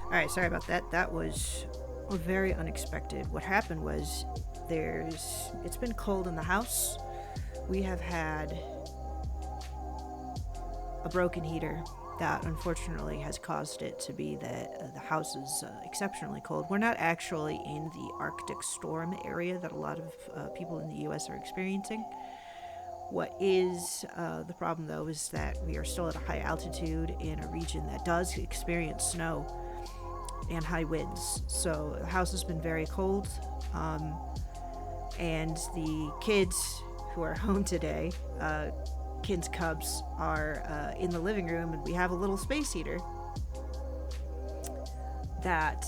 Alright, sorry about that. That was very unexpected. What happened was it's been cold in the house. We have had a broken heater that unfortunately has caused it to be that the house is exceptionally cold. We're not actually in the Arctic storm area that a lot of people in the US are experiencing. What is the problem, though, is that we are still at a high altitude in a region that does experience snow and high winds. So the house has been very cold, and the kids who are home today, kids' cubs, are in the living room, and we have a little space heater that,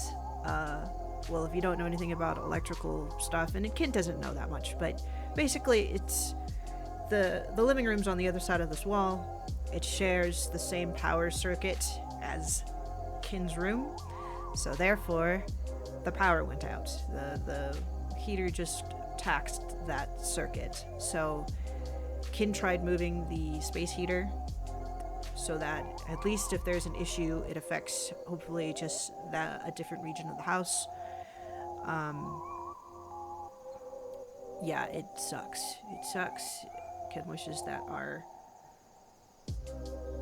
well, if you don't know anything about electrical stuff, and Kin doesn't know that much, but basically it's the living room's on the other side of this wall. It shares the same power circuit as Kin's room, so therefore the power went out. The heater just taxed that circuit. So Kin tried moving the space heater so that at least if there's an issue, it affects hopefully just a different region of the house. Yeah, it sucks. It sucks. Kin wishes that our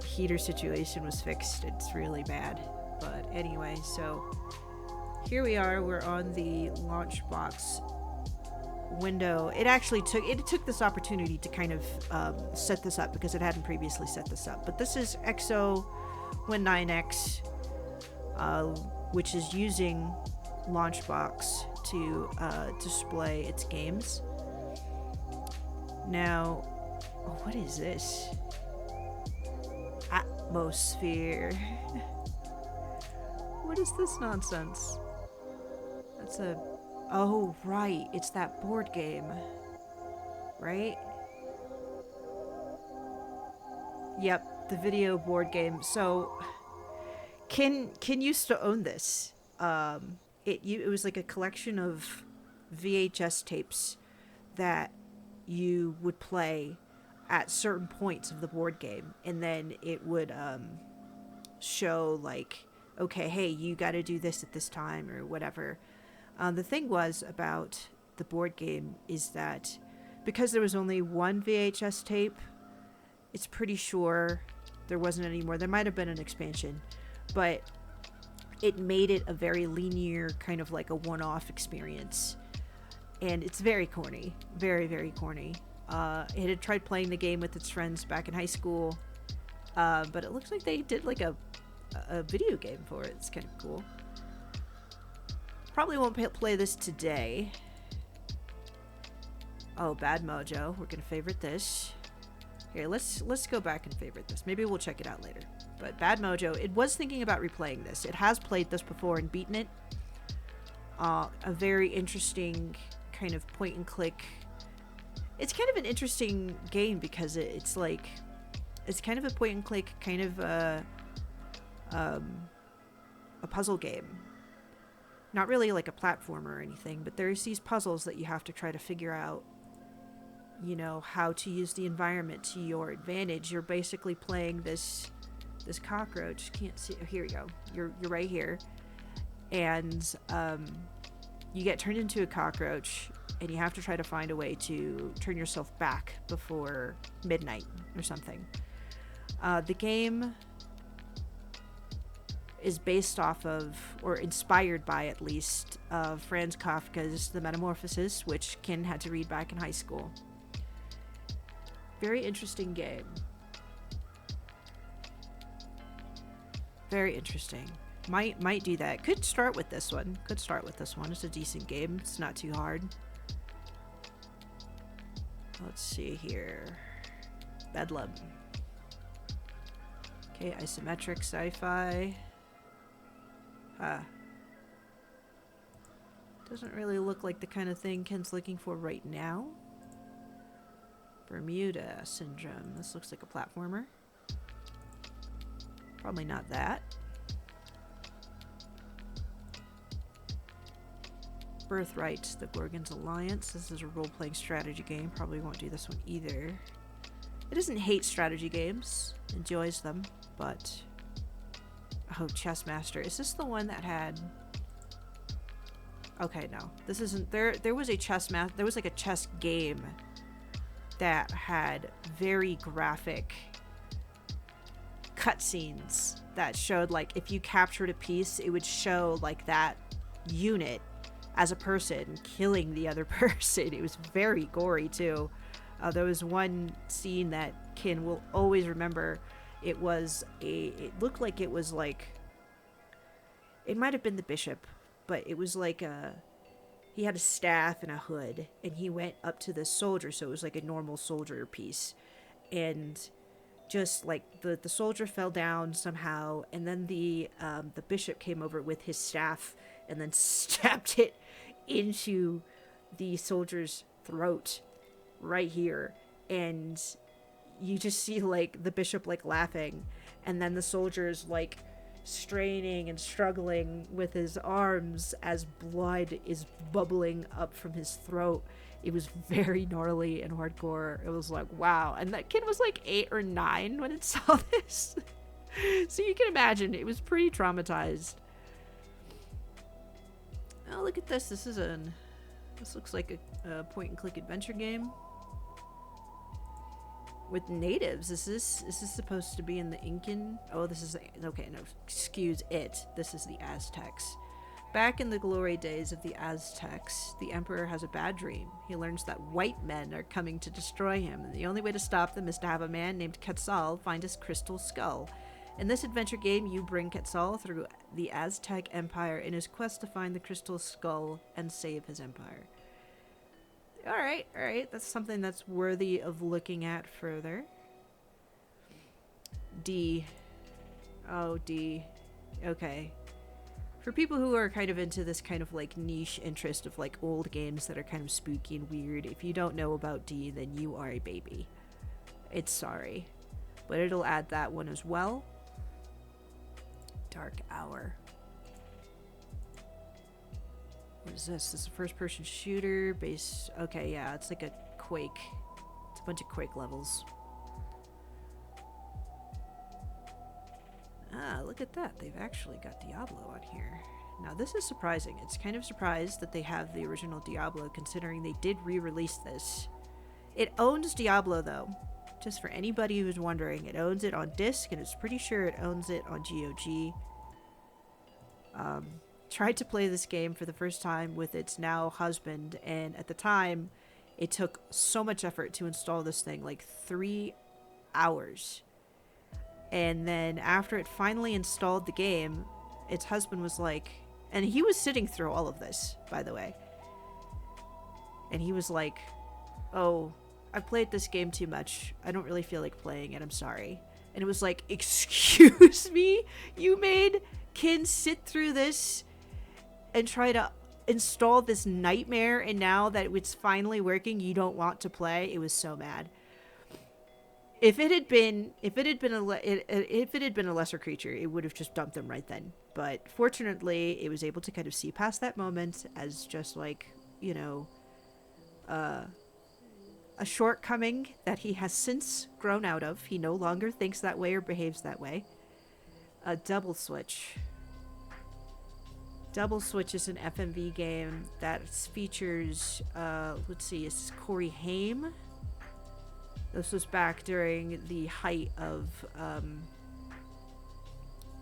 heater situation was fixed. It's really bad. But anyway, so here we are. We're on the launch box window. It took this opportunity to kind of set this up because it hadn't previously set this up. But this is EXO Win 9X, which is using Launchbox to display its games. Now, what is this? Atmosphere. What is this nonsense? Oh, right. It's that board game. Right? Yep, the video board game. So, Kin used to own this. It was like a collection of VHS tapes that you would play at certain points of the board game, and then it would show like, okay, hey, you got to do this at this time or whatever. The thing was about the board game is that because there was only one VHS tape, it's pretty sure there wasn't any more. There might have been an expansion, but it made it a very linear, kind of like a one-off experience. And it's very corny. Very, very corny. It had tried playing the game with its friends back in high school, but it looks like they did like a video game for it. It's kind of cool. Probably won't play this today. Oh, Bad Mojo. We're gonna favorite this. Here, let's go back and favorite this. Maybe we'll check it out later. But Bad Mojo, it was thinking about replaying this. It has played this before and beaten it. A very interesting kind of point and click. It's kind of an interesting game because it's kind of a point and click, kind of a puzzle game. Not really like a platformer or anything, but there's these puzzles that you have to try to figure out, you know, how to use the environment to your advantage. You're basically playing this cockroach. Can't see. Oh, here we go. You're right here, and you get turned into a cockroach, and you have to try to find a way to turn yourself back before midnight or something. The game is based off of, or inspired by at least, Franz Kafka's The Metamorphosis, which Kin had to read back in high school. Very interesting game. Very interesting. Might do that. Could start with this one. It's a decent game. It's not too hard. Let's see here. Bedlam. Okay, isometric sci-fi. Doesn't really look like the kind of thing Ken's looking for right now. Bermuda Syndrome. This looks like a platformer. Probably not that. Birthright, the Gorgon's Alliance. This is a role-playing strategy game. Probably won't do this one either. It doesn't hate strategy games. Enjoys them, but Oh, Chess Master. Is this the one that had... Okay, no. This isn't... There was a chess master... There was like a chess game that had very graphic cutscenes that showed, like, if you captured a piece, it would show, like, that unit as a person killing the other person. It was very gory, too. There was one scene that Kin will always remember. It looked like it was, like... It might have been the bishop, but it was like he had a staff and a hood, and he went up to this soldier, so it was like a normal soldier piece. And just like the soldier fell down somehow, and then the bishop came over with his staff and then stabbed it into the soldier's throat right here. And you just see like the bishop like laughing, and then the soldier's like straining and struggling with his arms as blood is bubbling up from his throat. It was very gnarly and hardcore. It was like, wow. And that kid was like 8 or 9 when it saw this. So you can imagine it was pretty traumatized. Oh, look at this. This looks like a point and click adventure game with natives. Is this supposed to be in the Incan? Oh, this is okay. No, excuse it. This is the Aztecs. Back in the glory days of the Aztecs, the emperor has a bad dream. He learns that white men are coming to destroy him, and the only way to stop them is to have a man named Quetzal find his crystal skull. In this adventure game, you bring Quetzal through the Aztec Empire in his quest to find the crystal skull and save his empire. Alright. That's something that's worthy of looking at further. D. Oh, D. Okay. For people who are kind of into this kind of like niche interest of like old games that are kind of spooky and weird, if you don't know about D, then you are a baby. It's sorry. But it'll add that one as well. Dark Hour. What is this? This is a first-person shooter based... Okay, yeah, it's like a Quake. It's a bunch of Quake levels. Ah, look at that. They've actually got Diablo on here. Now, this is surprising. It's kind of surprised that they have the original Diablo, considering they did re-release this. It owns Diablo, though. Just for anybody who's wondering, it owns it on disc, and it's pretty sure it owns it on GOG. Tried to play this game for the first time with its now husband, and at the time it took so much effort to install this thing, like 3 hours. And then after it finally installed the game, its husband was like, and he was sitting through all of this, by the way, and he was like, oh, I've played this game too much, I don't really feel like playing it, I'm sorry. And it was like, excuse me, you made Kin sit through this and try to install this nightmare, and now that it's finally working, you don't want to play? It was so mad. If it had been a lesser creature, it would have just dumped them right then. But fortunately, it was able to kind of see past that moment as just like, you know, a shortcoming that he has since grown out of. He no longer thinks that way or behaves that way. A Double Switch. Double Switch is an FMV game that features, let's see, it's Corey Haim. This was back during the height of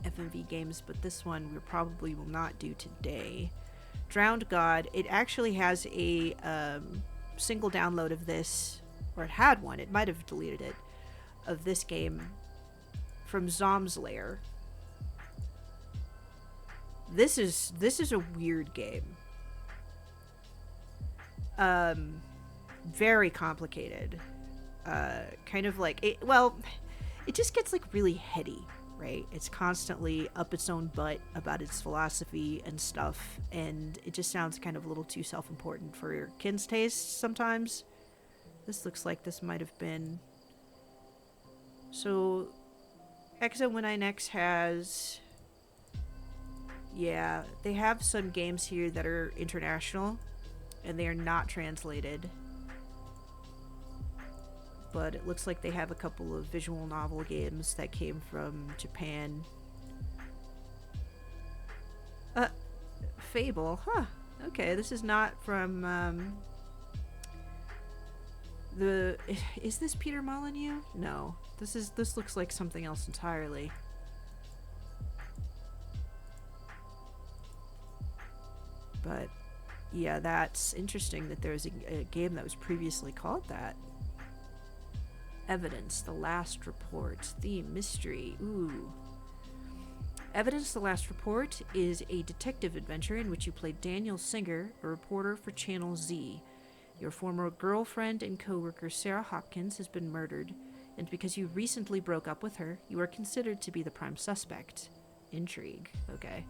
FMV games, but this one we probably will not do today. Drowned God. It actually has a single download of this, or it had one, it might have deleted it, of this game from Zom's Lair. This is a weird game. Very complicated. Kind of like it just gets like really heady, right? It's constantly up its own butt about its philosophy and stuff, and it just sounds kind of a little too self-important for your Kin's taste sometimes. This looks like this might have been... So Exo19X has... Yeah, they have some games here that are international, and they are not translated. But it looks like they have a couple of visual novel games that came from Japan. fable. Huh. Okay, this is not from the... Is this Peter Molyneux? No. This looks like something else entirely. But yeah, that's interesting that there's a game that was previously called that. Evidence, The Last Report, Theme, Mystery. Ooh. Evidence, The Last Report is a detective adventure in which you play Daniel Singer, a reporter for Channel Z. Your former girlfriend and co-worker Sarah Hopkins has been murdered, and because you recently broke up with her, you are considered to be the prime suspect. Intrigue. Okay.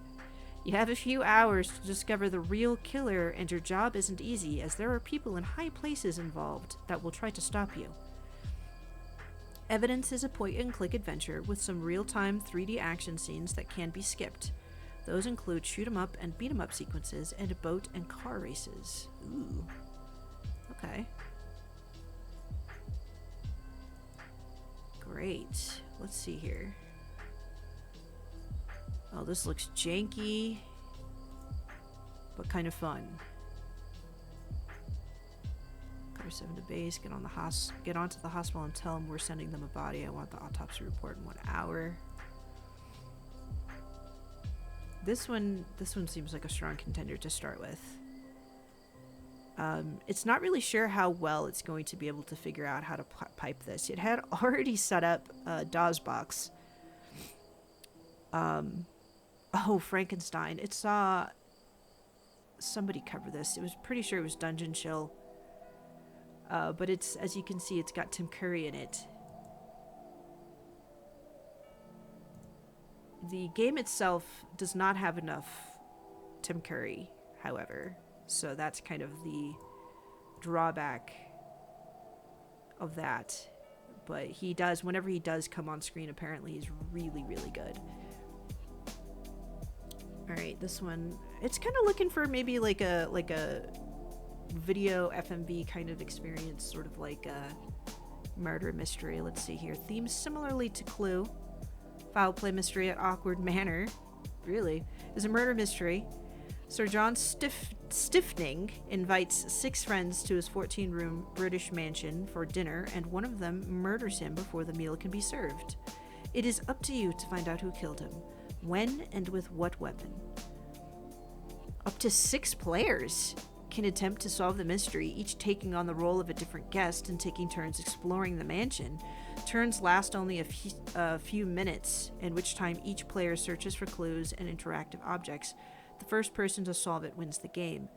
You have a few hours to discover the real killer, and your job isn't easy, as there are people in high places involved that will try to stop you. Evidence is a point-and-click adventure with some real-time 3D action scenes that can be skipped. Those include shoot-'em-up and beat-'em-up sequences and boat and car races. Ooh. Okay. Great. Let's see here. Oh, this looks janky, but kind of fun. 7 to base, get onto the hospital and tell them we're sending them a body. I want the autopsy report in 1 hour. This one seems like a strong contender to start with. It's not really sure how well it's going to be able to figure out how to pipe this. It had already set up DOSBox. Oh, Frankenstein. It saw somebody cover this. It was pretty sure it was Dungeon Chill. But it's, as you can see, it's got Tim Curry in it. The game itself does not have enough Tim Curry, however. So that's kind of the drawback of that. But he does, whenever he does come on screen, apparently he's really, really good. Alright, this one, it's kind of looking for maybe like a video FMV kind of experience, sort of like a murder mystery. Let's see here. Themes similarly to Clue. Foul play mystery at awkward manner. Really? Is a murder mystery. Sir John Stiffning invites 6 friends to his 14-room British mansion for dinner, and one of them murders him before the meal can be served. It is up to you to find out who killed him, when, and with what weapon. Up to 6 players can attempt to solve the mystery, each taking on the role of a different guest and taking turns exploring the mansion. Turns last only a few minutes, in which time each player searches for clues and interactive objects. The first person to solve it wins the game.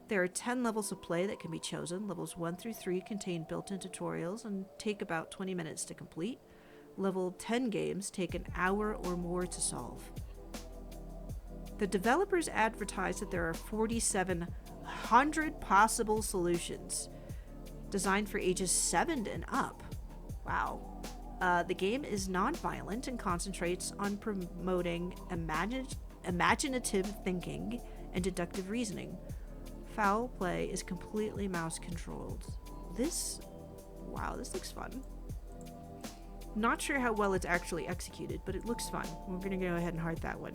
There are 10 levels of play that can be chosen. Levels 1 through 3 contain built-in tutorials and take about 20 minutes to complete. Level 10 games take an hour or more to solve. The developers advertise that there are 4,700 possible solutions designed for ages 7 and up. Wow. The game is non-violent and concentrates on promoting imaginative thinking and deductive reasoning. Foul play is completely mouse controlled. Wow, this looks fun. Not sure how well it's actually executed, but it looks fun. We're gonna go ahead and heart that one.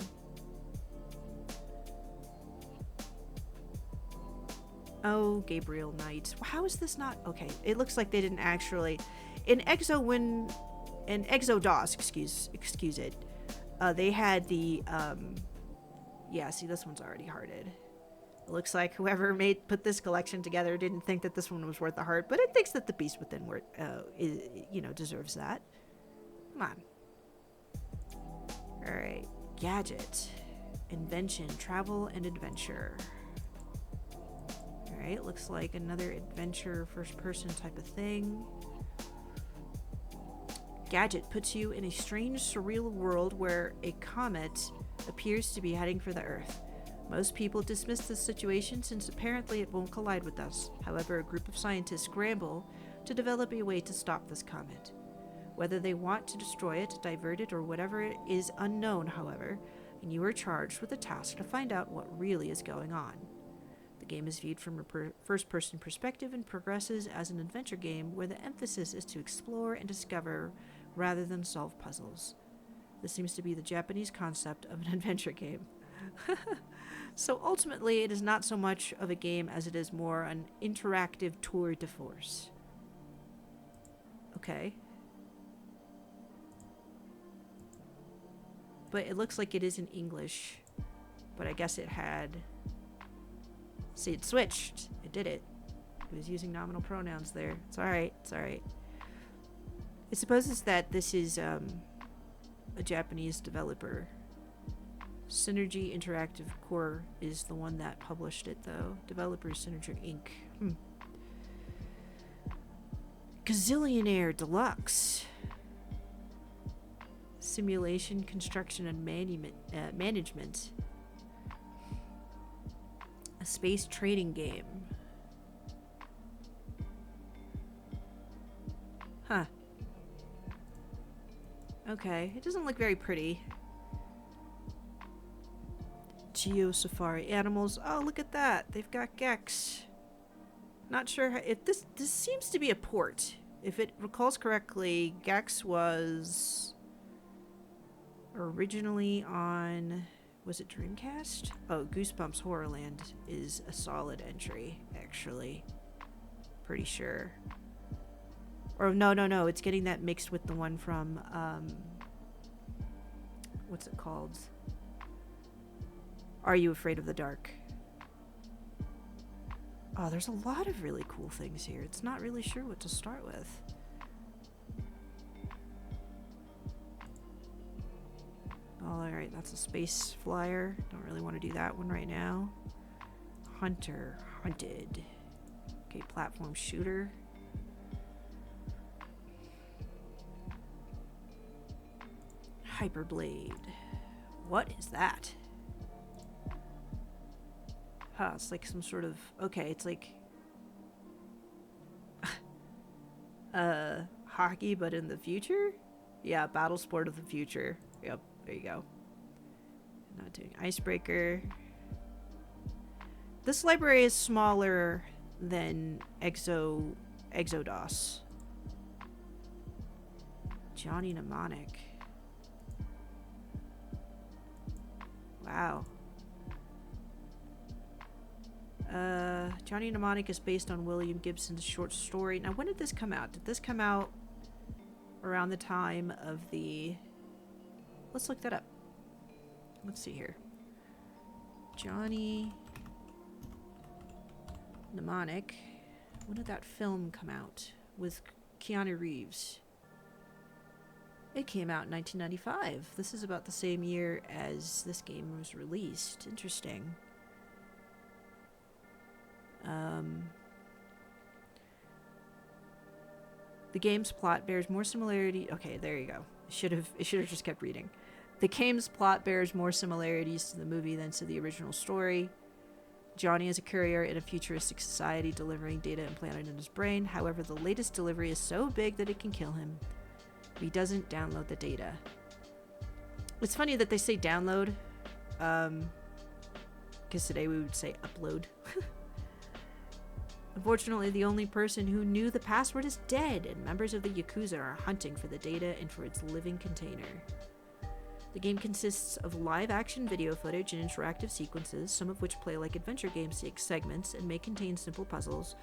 Oh, Gabriel Knight. How is this not... Okay, it looks like they didn't actually... In Exodus, excuse it, they had the... Yeah, see, this one's already hearted. It looks like whoever put this collection together didn't think that this one was worth the heart, but it thinks that the Beast Within deserves that. Come on. Alright. Gadget. Invention. Travel and adventure. Alright, looks like another adventure first-person type of thing. Gadget puts you in a strange, surreal world where a comet appears to be heading for the Earth. Most people dismiss this situation since apparently it won't collide with us. However, a group of scientists scramble to develop a way to stop this comet. Whether they want to destroy it, divert it, or whatever is unknown, however, and you are charged with a task to find out what really is going on. The game is viewed from a first-person perspective and progresses as an adventure game where the emphasis is to explore and discover rather than solve puzzles. This seems to be the Japanese concept of an adventure game. So ultimately, it is not so much of a game as it is more an interactive tour de force. Okay. But it looks like it is in English. But I guess it had... See, it switched. It did it. It was using nominal pronouns there. It's alright. It's alright. It supposes that this is a Japanese developer. Synergy Interactive Core is the one that published it, though. Developer Synergy Inc. Gazillionaire Deluxe. Simulation, construction, and management. A space trading game. Huh. Okay, it doesn't look very pretty. Geo Safari animals. Oh, look at that. They've got Gex. Not sure how, this seems to be a port. If it recalls correctly, Gex was originally on, was it Dreamcast? Oh, Goosebumps Horrorland is a solid entry, actually. Pretty sure. Or no, it's getting that mixed with the one from what's it called? Are You Afraid of the Dark? Oh, there's a lot of really cool things here. It's not really sure what to start with. Alright, that's a space flyer. Don't really want to do that one right now. Hunter. Hunted. Okay, platform shooter. Hyperblade. What is that? Huh, it's like some sort of... Okay, it's like... hockey, but in the future? Yeah, battle sport of the future. Yep, there you go. Not doing icebreaker. This library is smaller than Exodus. Johnny Mnemonic. Wow. Johnny Mnemonic is based on William Gibson's short story. Now, when did this come out? Did this come out around the time of the... Let's look that up. Let's see here. Johnny Mnemonic. When did that film come out with Keanu Reeves? It came out in 1995. This is about the same year as this game was released. Interesting. The game's plot bears more similarity... Okay, there you go. It should have just kept reading. The game's plot bears more similarities to the movie than to the original story. Johnny is a courier in a futuristic society delivering data implanted in his brain. However, the latest delivery is so big that it can kill him. He doesn't download the data. It's funny that they say download. Because today we would say upload. Unfortunately, the only person who knew the password is dead, and members of the Yakuza are hunting for the data and for its living container. The game consists of live-action video footage and interactive sequences, some of which play like adventure game segments and may contain simple puzzles,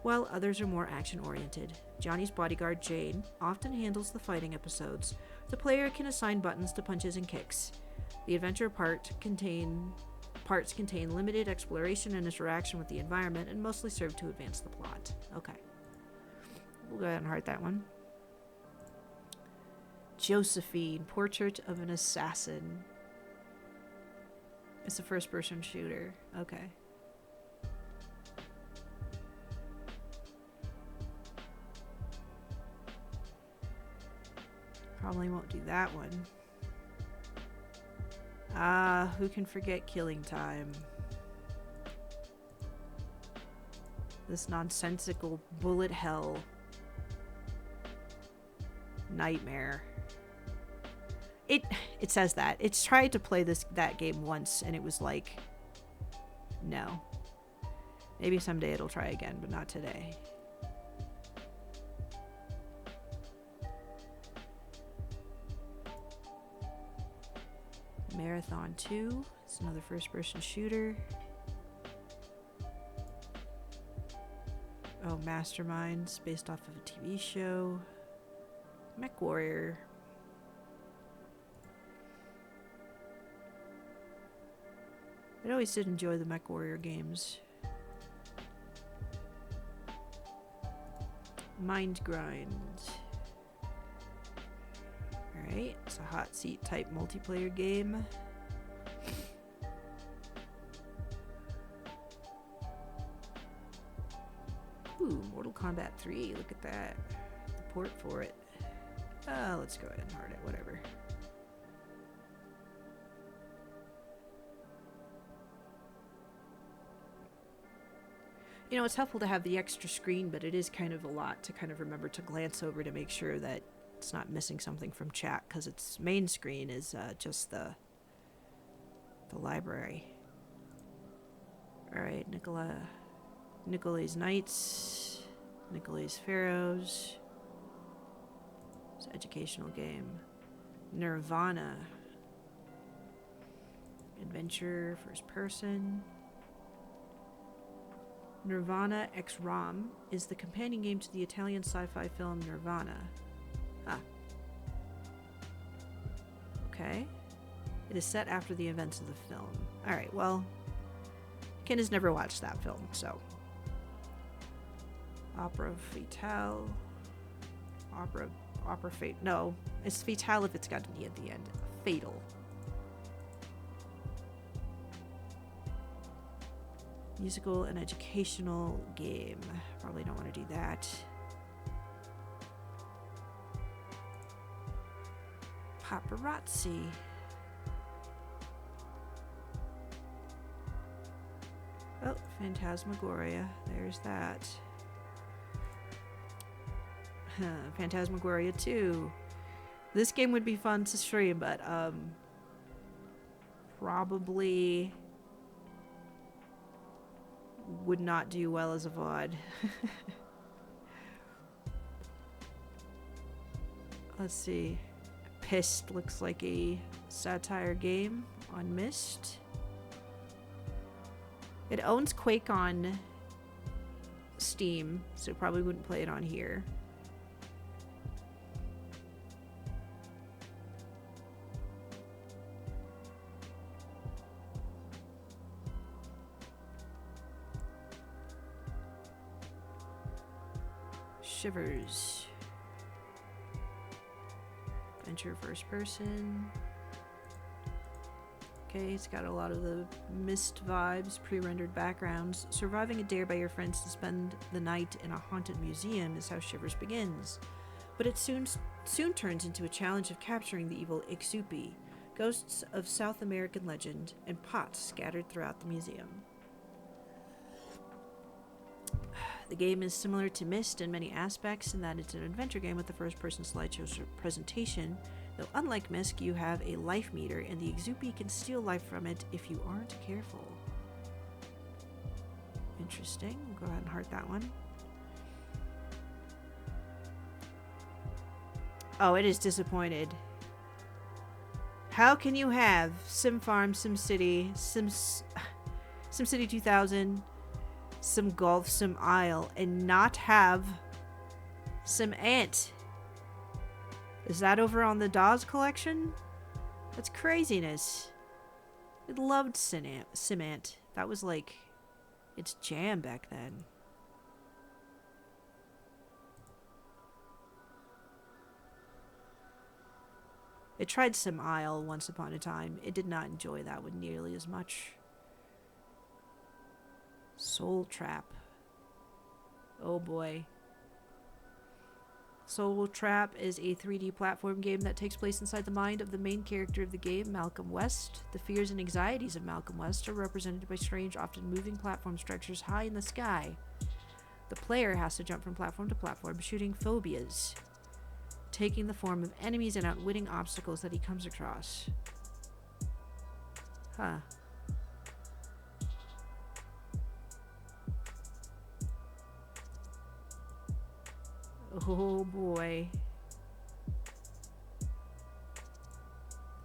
while others are more action-oriented. Johnny's bodyguard, Jane, often handles the fighting episodes. The player can assign buttons to punches and kicks. The adventure parts contain limited exploration and interaction with the environment and mostly serve to advance the plot. Okay. We'll go ahead and heart that one. Josephine, Portrait of an Assassin. It's a first-person shooter. Okay. Probably won't do that one. Who can forget Killing Time? This nonsensical bullet hell nightmare. It says that. It's tried to play that game once and it was like, no. Maybe someday it'll try again, but not today. Marathon 2. It's It's another first-person shooter. Oh, Masterminds, based off of a TV show. Mech Warrior. I always did enjoy the Mech Warrior games. Mind Grind. Alright, it's a hot seat type multiplayer game. Ooh, Mortal Kombat 3, look at that. The port for it. Let's go ahead and hard it, whatever. You know, it's helpful to have the extra screen, but it is kind of a lot to kind of remember to glance over to make sure that it's not missing something from chat, because its main screen is just the library. Alright, Nicolay's Knights, Nicolay's Pharaohs. It's an educational game. Nirvana. Adventure, first person. Nirvana X Rom is the companion game to the Italian sci-fi film Nirvana. Ah. Okay. It is set after the events of the film. Alright, well, Ken has never watched that film, so. Opera Fatale. Opera Fate. No, it's Fatale if it's got an E at the end. Fatal. Musical and educational game. Probably don't want to do that. Paparazzi. Oh, Phantasmagoria. There's that. Phantasmagoria 2. This game would be fun to stream, but probably would not do well as a VOD. Let's see. Pissed looks like a satire game on Myst. It owns Quake on Steam, so probably wouldn't play it on here. Shivers. Adventure first person. Okay, it's got a lot of the Myst vibes, pre-rendered backgrounds. Surviving a dare by your friends to spend the night in a haunted museum is how Shivers begins. But it soon turns into a challenge of capturing the evil Ixupi, ghosts of South American legend, and pots scattered throughout the museum. The game is similar to Myst in many aspects in that it's an adventure game with a first-person slideshow presentation, though unlike Myst, you have a life meter, and the Ixupi can steal life from it if you aren't careful. Interesting. We'll go ahead and heart that one. Oh, it is disappointed. How can you have Sim Farm, SimCity, SimCity 2000, Sim Golf, Sim Isle, and not have Sim Ant? Is that over on the Dawes collection? That's craziness. I loved Sim Ant. That was like its jam back then. I tried Sim Isle once upon a time. It did not enjoy that one nearly as much. Soul Trap. Oh boy. Soul Trap is a 3D platform game that takes place inside the mind of the main character of the game, Malcolm West. The fears and anxieties of Malcolm West are represented by strange, often moving platform structures high in the sky. The player has to jump from platform to platform, shooting phobias, taking the form of enemies and outwitting obstacles that he comes across. Huh. Oh boy.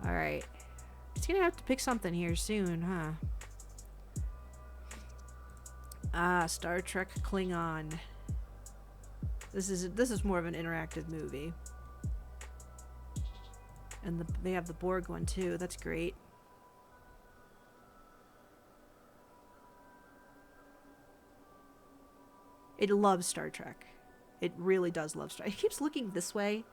Alright. He's gonna have to pick something here soon, huh? Ah, Star Trek Klingon. This is more of an interactive movie. And they have the Borg one too. That's great. It loves Star Trek. It really does love Star Trek. It keeps looking this way.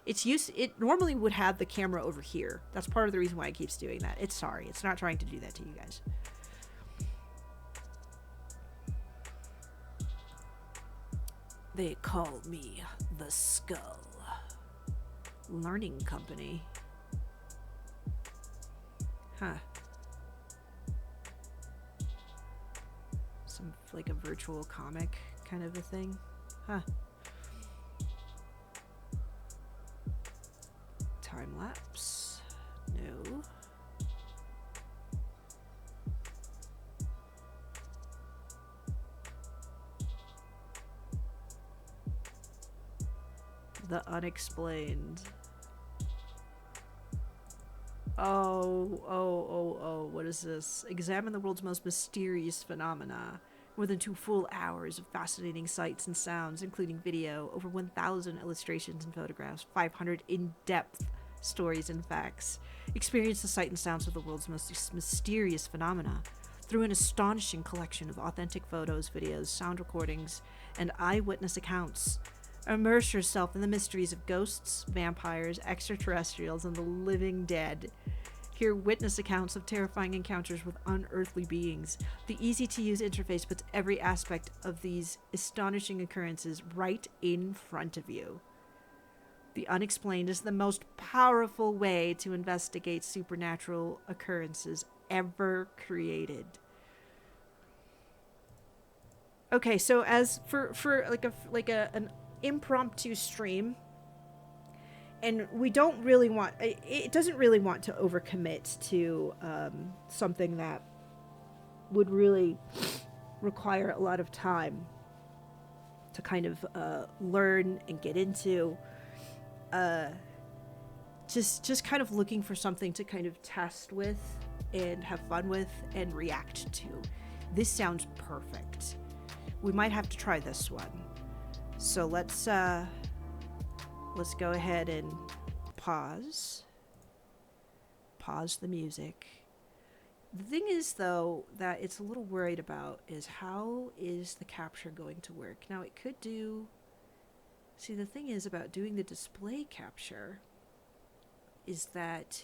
It normally would have the camera over here. That's part of the reason why it keeps doing that. It's sorry. It's not trying to do that to you guys. They call me the Skull. Learning company. Huh. Some, like, a virtual comic kind of a thing. Huh. Time lapse. No. The Unexplained. Oh, what is this? Examine the world's most mysterious phenomena. More than 2 full hours of fascinating sights and sounds, including video, over 1,000 illustrations and photographs, 500 in-depth stories and facts. Experience the sight and sounds of the world's most mysterious phenomena through an astonishing collection of authentic photos, videos, sound recordings, and eyewitness accounts. Immerse yourself in the mysteries of ghosts, vampires, extraterrestrials, and the living dead. Hear witness accounts of terrifying encounters with unearthly beings. The easy-to-use interface puts every aspect of these astonishing occurrences right in front of you. The Unexplained is the most powerful way to investigate supernatural occurrences ever created. Okay, so as for an impromptu stream, and we don't really want, it doesn't really want to overcommit to something that would really require a lot of time to kind of learn and get into. Just kind of looking for something to kind of test with and have fun with and react to. This sounds perfect. We might have to try this one. So let's go ahead and pause the music. The thing is, though, that it's a little worried about is how is the capture going to work. Now, it could do... See, the thing is about doing the display capture is that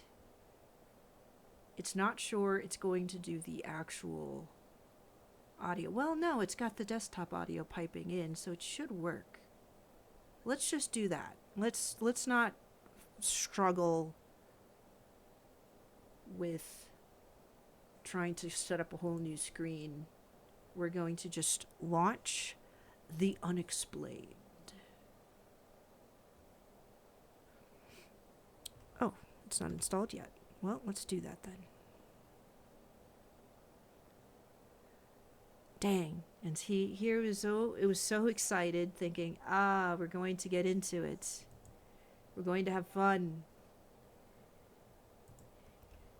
it's not sure it's going to do the actual audio. Well, no, it's got the desktop audio piping in, so it should work. Let's just do that. Let's not struggle with trying to set up a whole new screen. We're going to just launch the Unexplained. Oh, it's not installed yet. Well, let's do that then. Dang. And it was so excited, thinking, we're going to get into it. We're going to have fun.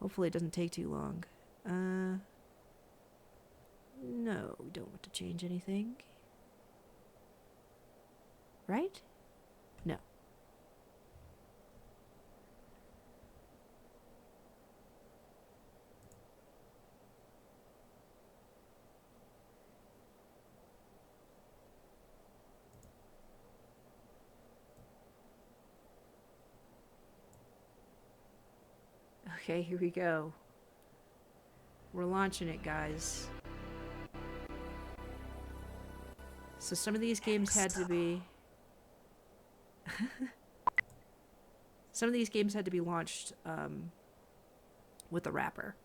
Hopefully it doesn't take too long. No, we don't want to change anything. Right? No. Okay, here we go. We're launching it, guys. So some of these games had to be... some of these games had to be launched with a wrapper.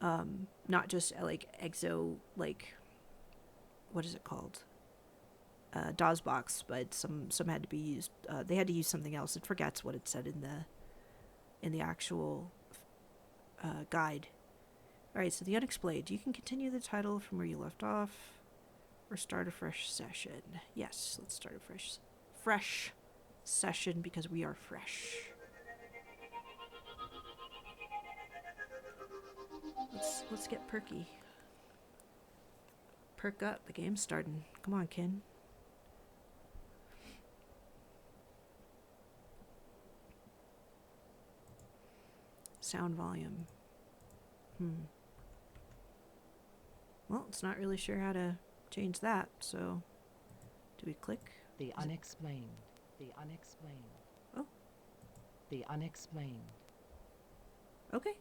Not just like exo, like... What is it called? DOSBox, but some had to be used... they had to use something else. It forgets what it said in the actual guide. Alright, so the Unexplained. You can continue the title from where you left off or start a fresh session. Yes, let's start a fresh session because we are fresh. Let's get perky. Perk up. The game's starting. Come on, Ken. Sound volume. Well, it's not really sure how to change that, so do we click? The unexplained. The unexplained. Oh. The unexplained. Okay.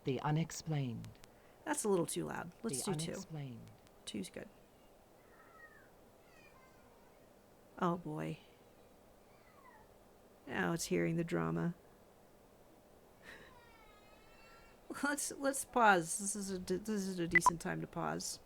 The unexplained. That's a little too loud. Let's do two. Unexplained. Two's good. Oh boy. Now it's hearing the drama. Let's pause. This is a decent time to pause.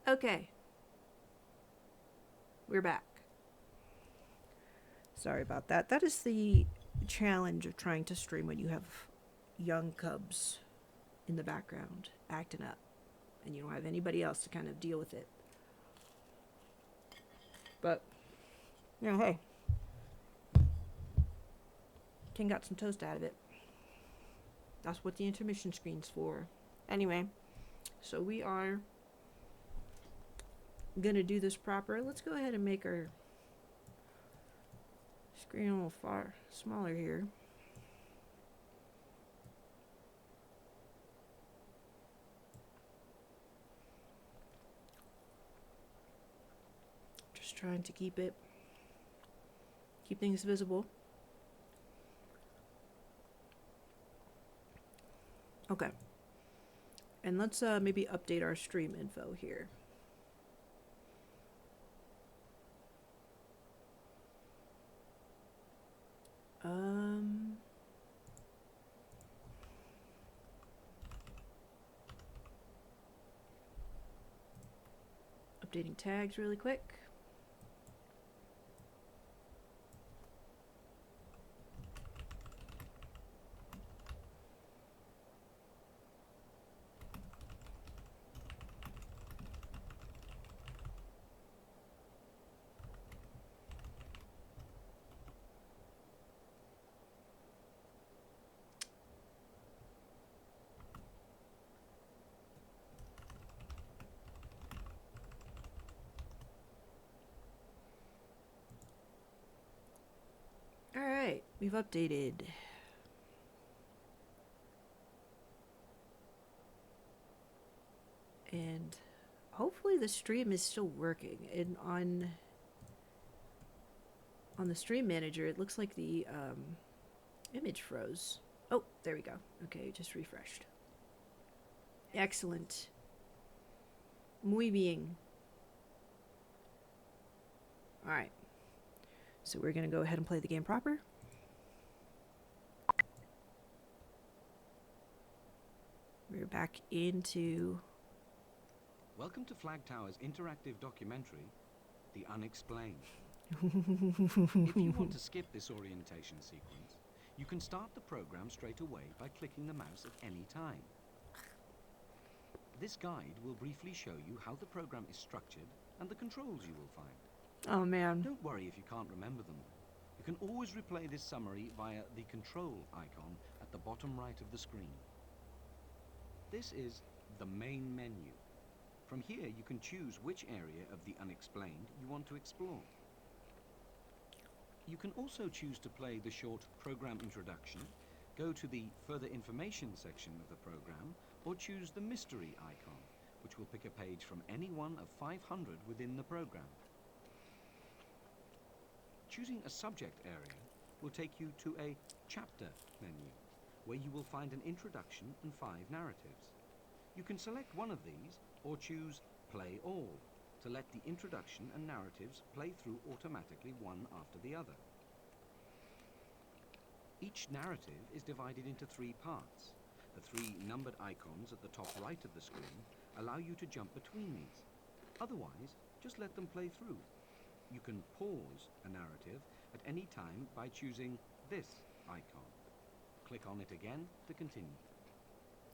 Okay. We're back. Sorry about that. That is the challenge of trying to stream when you have young cubs in the background acting up and you don't have anybody else to kind of deal with it. But, you know, hey. Ken got some toast out of it. That's what the intermission screen's for. Anyway, so we are gonna do this proper. Let's go ahead and make our screen a little far smaller here. Just trying to keep things visible. Okay. And let's maybe update our stream info here. Updating tags really quick. Alright, we've updated. And hopefully the stream is still working. And on the stream manager, it looks like the image froze. Oh, there we go. Okay, just refreshed. Excellent. Muy bien. Alright. So we're going to go ahead and play the game proper. We're back into... Welcome to Flag Tower's interactive documentary, The Unexplained. If you want to skip this orientation sequence, you can start the program straight away by clicking the mouse at any time. This guide will briefly show you how the program is structured and the controls you will find. Oh man. Don't worry if you can't remember them. You can always replay this summary via the control icon at the bottom right of the screen. This is the main menu. From here you can choose which area of the unexplained you want to explore. You can also choose to play the short program introduction, go to the further information section of the program, or choose the mystery icon, which will pick a page from any one of 500 within the program. Choosing a subject area will take you to a chapter menu, where you will find an introduction and 5 narratives. You can select one of these, or choose Play All, to let the introduction and narratives play through automatically one after the other. Each narrative is divided into 3 parts. The 3 numbered icons at the top right of the screen allow you to jump between these. Otherwise, just let them play through. You can pause a narrative at any time by choosing this icon. Click on it again to continue.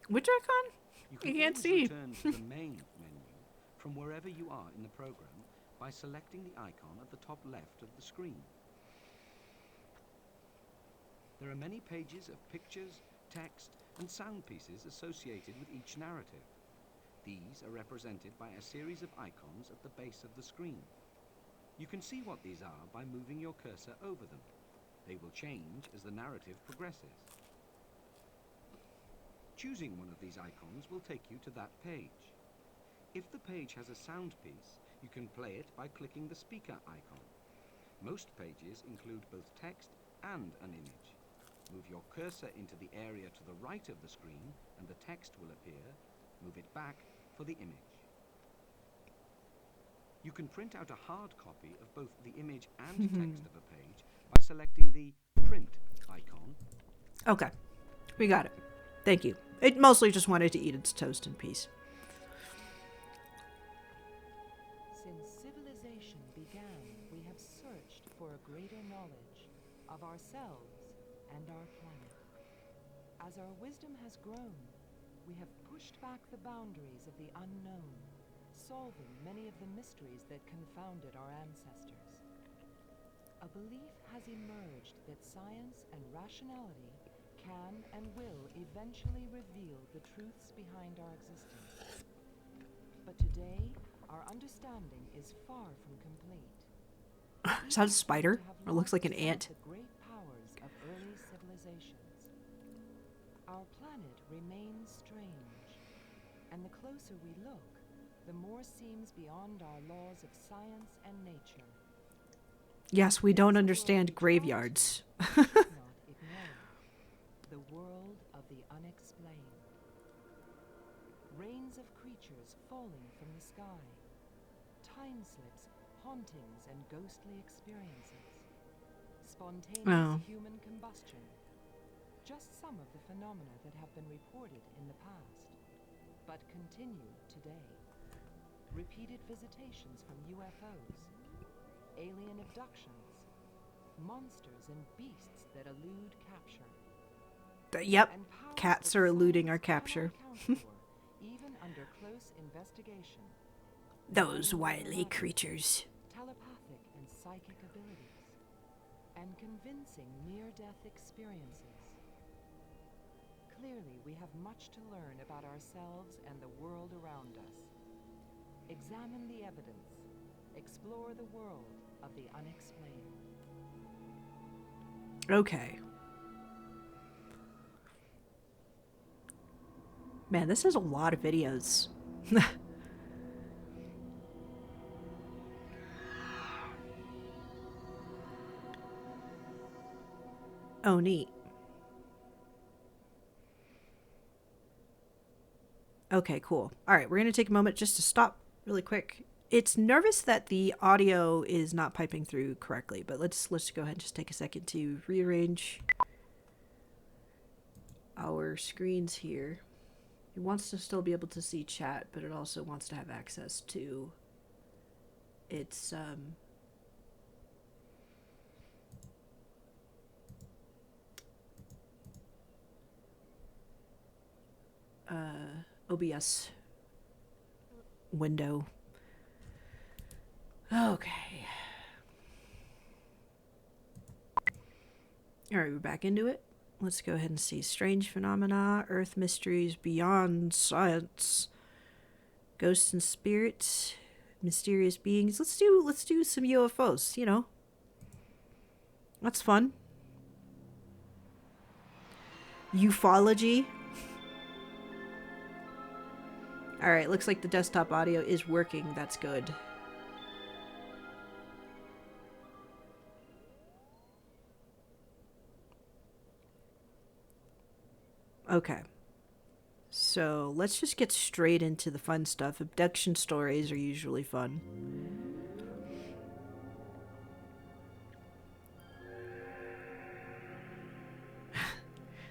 Which icon? You can can't always see. return to the main menu from wherever you are in the program by selecting the icon at the top left of the screen. There are many pages of pictures, text, and sound pieces associated with each narrative. These are represented by a series of icons at the base of the screen. You can see what these are by moving your cursor over them. They will change as the narrative progresses. Choosing one of these icons will take you to that page. If the page has a sound piece, you can play it by clicking the speaker icon. Most pages include both text and an image. Move your cursor into the area to the right of the screen and the text will appear. Move it back for the image. You can print out a hard copy of both the image and text of a page by selecting the print icon. Okay. We got it. Thank you. It mostly just wanted to eat its toast in peace. Since civilization began, we have searched for a greater knowledge of ourselves and our planet. As our wisdom has grown, we have pushed back the boundaries of the unknown, solving many of the mysteries that confounded our ancestors. a belief has emerged that science and rationality can and will eventually reveal the truths behind our existence. But today, our understanding is far from complete. Is that a spider? To have Or it looks like an lost some of ant. the great powers of early civilizations. Our planet remains strange, and the closer we look, the more seems beyond our laws of science and nature. Yes, we There don't is a understand world we try graveyards. to, but should not ignore. The world of the unexplained. Rains of creatures falling from the sky. Time slips, hauntings, and ghostly experiences. Spontaneous human combustion. Just some of the phenomena that have been reported in the past, but continue today. Repeated visitations from UFOs, alien abductions, monsters and beasts that elude capture. Yep, And powers cats that are eluding science our cannot capture. account for, even under close investigation. Those Mind over wily matter, creatures. telepathic and psychic abilities, and convincing near-death experiences. Clearly, we have much to learn about ourselves and the world around us. Examine the evidence. Explore the world of the unexplained. Okay. Man, this is a lot of videos. Oh, neat. Okay, cool. All right, we're going to take a moment just to stop really quick. It's nervous that the audio is not piping through correctly, but let's go ahead and just take a second to rearrange our screens here. It wants to still be able to see chat, but it also wants to have access to its OBS window. Okay. All right, we're back into it. Let's go ahead and see strange phenomena, earth mysteries beyond science, ghosts and spirits, mysterious beings. Let's do some UFOs, you know. That's fun. Ufology. All right, looks like the desktop audio is working. That's good. Okay. So let's just get straight into the fun stuff. Abduction stories are usually fun.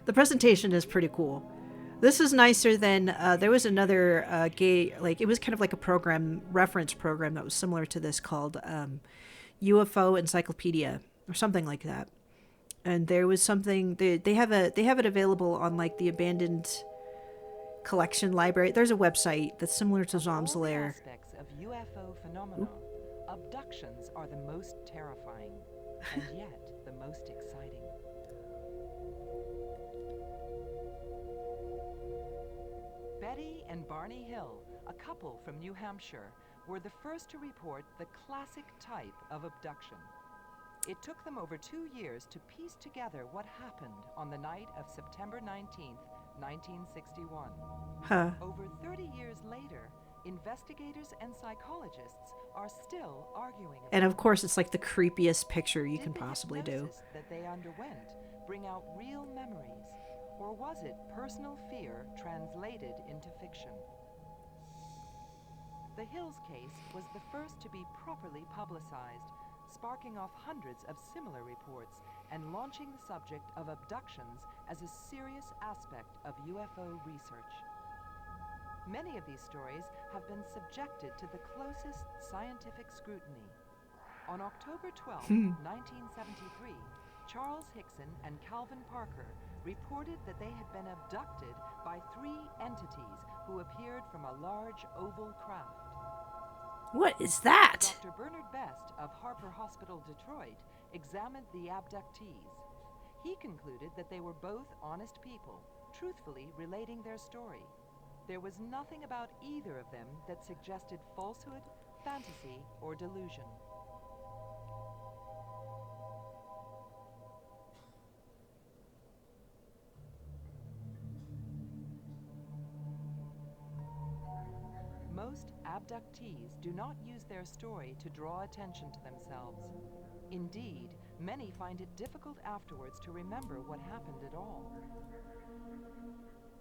The presentation is pretty cool. This is nicer than, there was another it was kind of like a reference program that was similar to this called UFO Encyclopedia or something like that. And there was something, they have it available on like the abandoned collection library. There's a website that's similar to Zom's Lair. Aspects of UFO phenomena, abductions are the most terrifying, and yet the most exciting. Betty and Barney Hill, a couple from New Hampshire, were the first to report the classic type of abduction. It took them over 2 years to piece together what happened on the night of September 19th, 1961. Huh. Over 30 years later, investigators and psychologists are still arguing about And of course, it's like the creepiest picture you Did can the possibly do. hypnosis that they underwent bring out real memories, or was it personal fear translated into fiction? The Hills case was the first to be properly publicized, sparking off hundreds of similar reports and launching the subject of abductions as a serious aspect of UFO research. Many of these stories have been subjected to the closest scientific scrutiny. On October 12, 1973, Charles Hickson and Calvin Parker reported that they had been abducted by 3 entities who appeared from a large oval craft. What is that? Dr. Bernard Best of Harper Hospital, Detroit, examined the abductees. He concluded that they were both honest people, truthfully relating their story. There was nothing about either of them that suggested falsehood, fantasy, or delusion. Most abductees do not use their story to draw attention to themselves. Indeed, many find it difficult afterwards to remember what happened at all.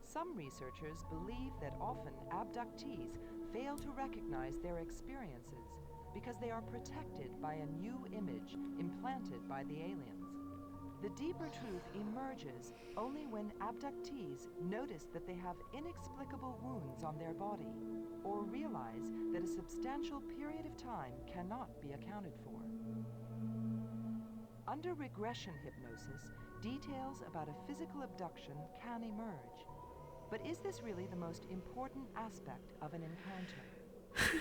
Some researchers believe that often abductees fail to recognize their experiences because they are protected by a new image implanted by the aliens. The deeper truth emerges only when abductees notice that they have inexplicable wounds on their body or realize that a substantial period of time cannot be accounted for. Under regression hypnosis, details about a physical abduction can emerge. But is this really the most important aspect of an encounter?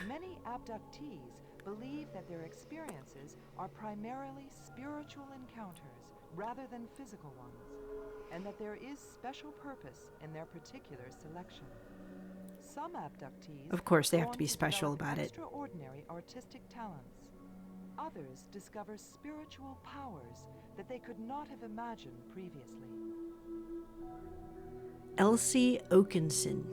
Many abductees believe that their experiences are primarily spiritual encounters rather than physical ones, and that there is special purpose in their particular selection. Some abductees, Of course, they have go to be on special develop about it. extraordinary artistic talents. Others discover spiritual powers that they could not have imagined previously. Elsie Oakenson.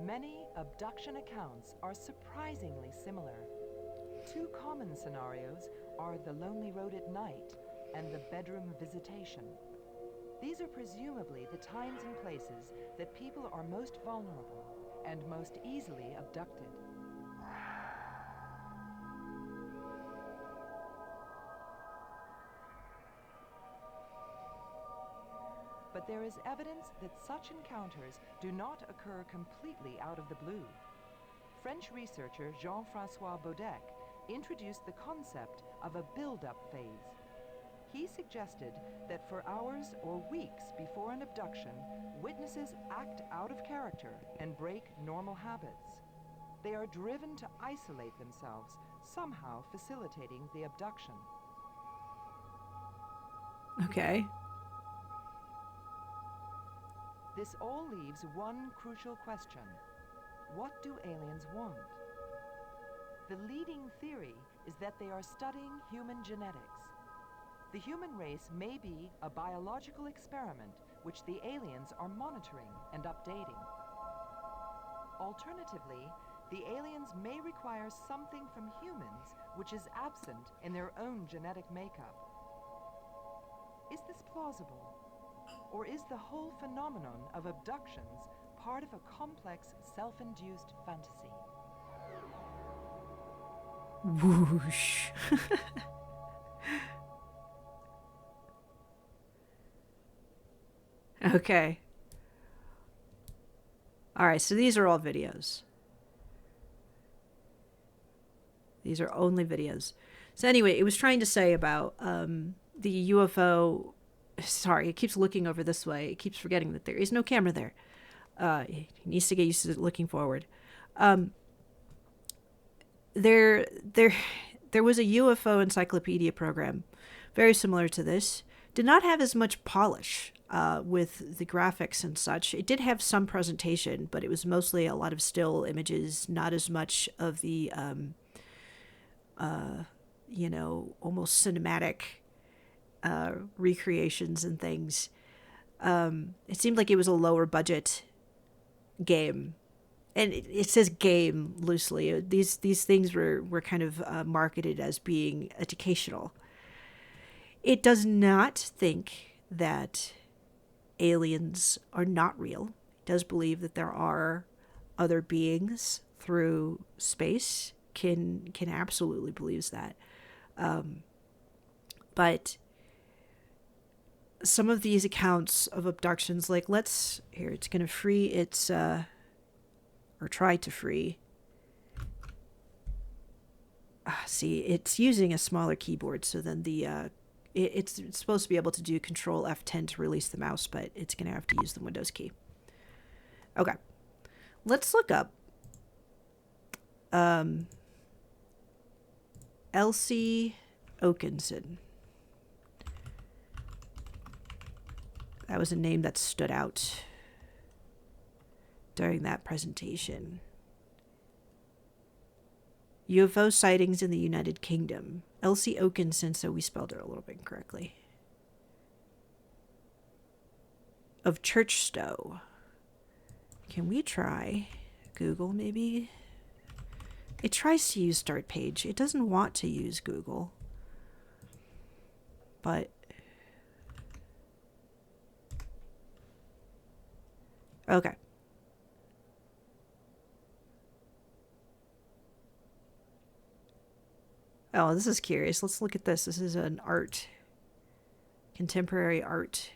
Many abduction accounts are surprisingly similar. Two common scenarios are the lonely road at night and the bedroom visitation. These are presumably the times and places that people are most vulnerable and most easily abducted. But there is evidence that such encounters do not occur completely out of the blue. French researcher Jean-François Baudec introduced the concept of a build-up phase. He suggested that for hours or weeks before an abduction, witnesses act out of character and break normal habits. They are driven to isolate themselves, somehow facilitating the abduction. Okay. This all leaves one crucial question. What do aliens want? The leading theory is that they are studying human genetics. The human race may be a biological experiment which the aliens are monitoring and updating. Alternatively, the aliens may require something from humans which is absent in their own genetic makeup. Is this plausible? Or is the whole phenomenon of abductions part of a complex, self-induced fantasy? Whoosh. Okay. All right, so these are all videos. These are only videos. So anyway, it was trying to say about the UFO. Sorry, it keeps looking over this way. It keeps forgetting that there is no camera there. It needs to get used to looking forward. There was a UFO encyclopedia program, very similar to this. Did not have as much polish with the graphics and such. It did have some presentation, but it was mostly a lot of still images, not as much of the, almost cinematic recreations and things. It seemed like it was a lower budget game. And it says game loosely. These things were kind of marketed as being educational. It does not think that aliens are not real. It does believe that there are other beings through space. Can absolutely believes that. But some of these accounts of abductions, like it's going to free its, or try to free. See, it's using a smaller keyboard, so then it's supposed to be able to do Control F10 to release the mouse, but it's going to have to use the Windows key. Okay. Let's look up Elsie Oakenson. That was a name that stood out during that presentation. UFO sightings in the United Kingdom. Elsie Oakenson, so we spelled her a little bit incorrectly. Of Churchstow. Can we try Google maybe? It tries to use Start Page. It doesn't want to use Google. But okay. Oh, this is curious. Let's look at this. This is an art. Contemporary art.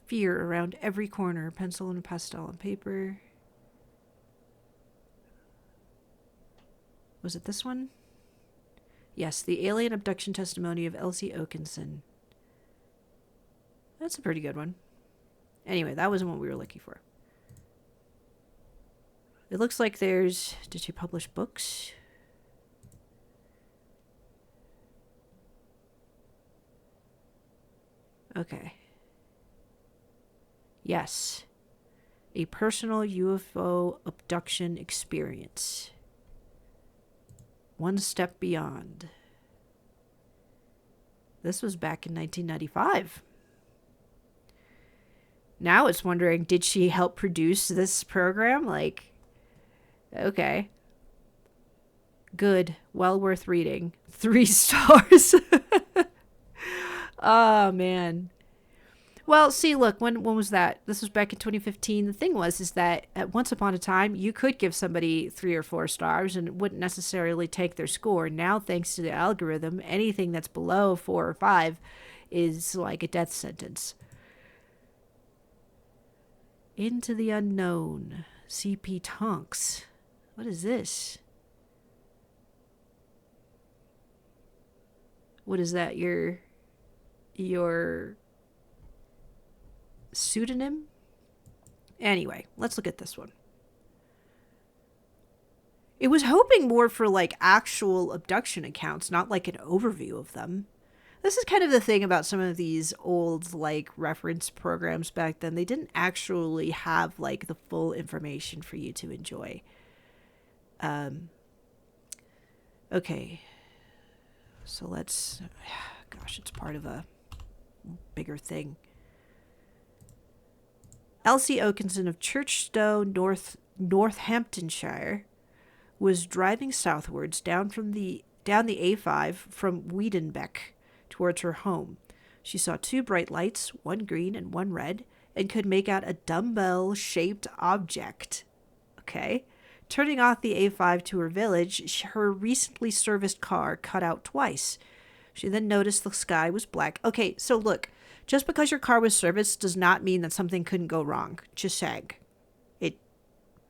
Fear around every corner. Pencil and a pastel on paper. Was it this one? Yes, the alien abduction testimony of Elsie Oakenson. That's a pretty good one. Anyway, that wasn't what we were looking for. It looks like there's... Did she publish books? Okay. Yes. A personal UFO abduction experience. One Step Beyond. This was back in 1995. Now it's wondering, did she help produce this program? Like, okay. Good. Well worth reading. 3 stars. Oh, man. Well, see, look, when was that? This was back in 2015. The thing is that at once upon a time, you could give somebody 3 or 4 stars and it wouldn't necessarily take their score. Now, thanks to the algorithm, anything that's below 4 or 5 is like a death sentence. Into the Unknown. CP Tonks. What is this? What is that? Your pseudonym? Anyway, let's look at this one. It was hoping more for like actual abduction accounts, not like an overview of them. This is kind of the thing about some of these old like reference programs back then. They didn't actually have like the full information for you to enjoy. Okay. So let's, gosh, it's part of a bigger thing. Elsie Oakenson of Churchstow, Northamptonshire, was driving southwards down the A5 from Wiedenbeck towards her home. She saw 2 bright lights, one green and one red, and could make out a dumbbell-shaped object. Okay. Turning off the A5 to her village, her recently serviced car cut out twice. She then noticed the sky was black. Okay, so look, just because your car was serviced does not mean that something couldn't go wrong. Just saying.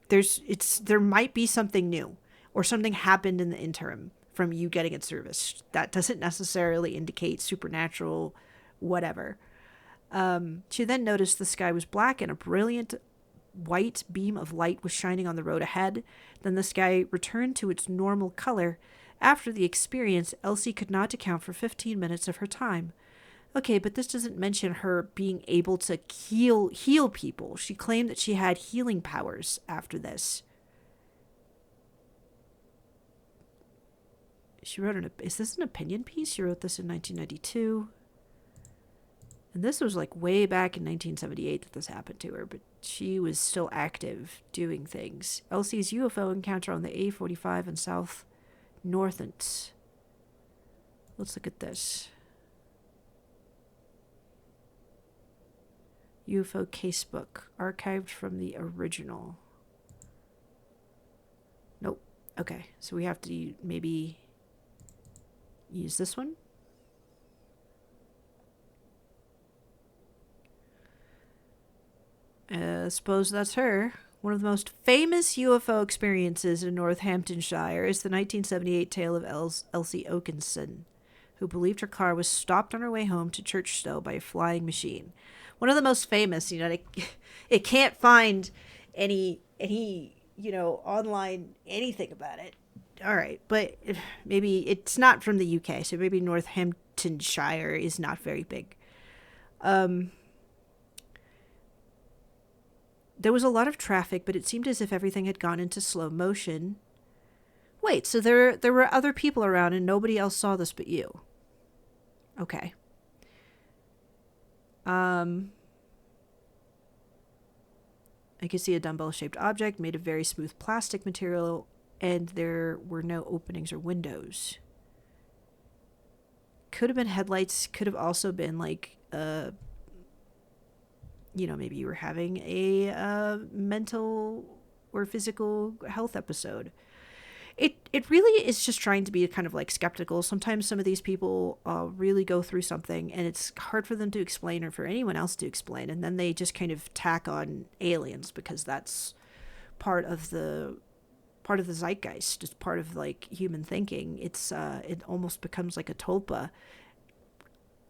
There might be something new or something happened in the interim from you getting it serviced. That doesn't necessarily indicate supernatural whatever. She then noticed the sky was black and a brilliant white beam of light was shining on the road ahead. Then the sky returned to its normal color. After the experience, Elsie could not account for 15 minutes of her time. Okay, but this doesn't mention her being able to heal people. She claimed that she had healing powers after this. She wrote is this an opinion piece? She wrote this in 1992. And this was like way back in 1978 that this happened to her, but she was still active doing things. Elsie's UFO encounter on the A45 in South Northants. Let's look at this. UFO casebook, archived from the original. Nope. Okay, so we have to maybe use this one. Suppose that's her. One of the most famous UFO experiences in Northamptonshire is the 1978 tale of Elsie Oakenson, who believed her car was stopped on her way home to Churchstow by a flying machine. one of the most famous. It can't find any online anything about it. All right, but maybe it's not from the UK, so maybe Northamptonshire is not very big. There was a lot of traffic, but it seemed as if everything had gone into slow motion. Wait, so there were other people around and nobody else saw this but you. Okay. I could see a dumbbell-shaped object made of very smooth plastic material, and there were no openings or windows. Could have been headlights, could have also been like maybe you were having a mental or physical health episode. It really is just trying to be kind of like skeptical. Sometimes some of these people really go through something and it's hard for them to explain or for anyone else to explain, and then they just kind of tack on aliens because that's part of the zeitgeist. It's part of like human thinking. It almost becomes like a tulpa,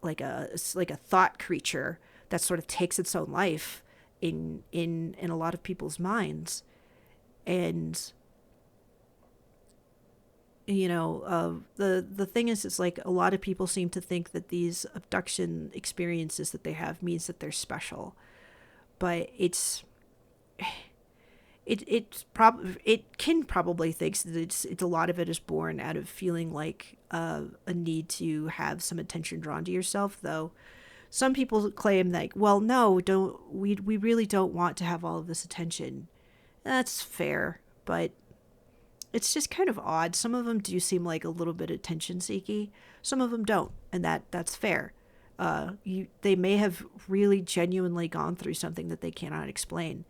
like a thought creature that sort of takes its own life in a lot of people's minds. And the thing is, it's like a lot of people seem to think that these abduction experiences that they have means that they're special, but it can probably think that it's a lot of it is born out of feeling like a need to have some attention drawn to yourself. Though some people claim like, well, no, we really don't want to have all of this attention. That's fair, but it's just kind of odd. Some of them do seem like a little bit attention seeky. Some of them don't, and that's fair. They may have really genuinely gone through something that they cannot explain.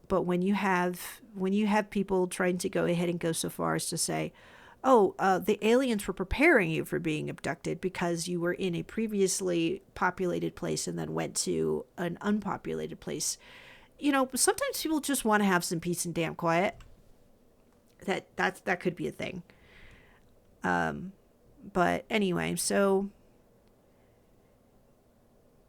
But when you have people trying to go ahead and go so far as to say, oh, the aliens were preparing you for being abducted because you were in a previously populated place and then went to an unpopulated place. Sometimes people just want to have some peace and damn quiet. That could be a thing. But anyway, so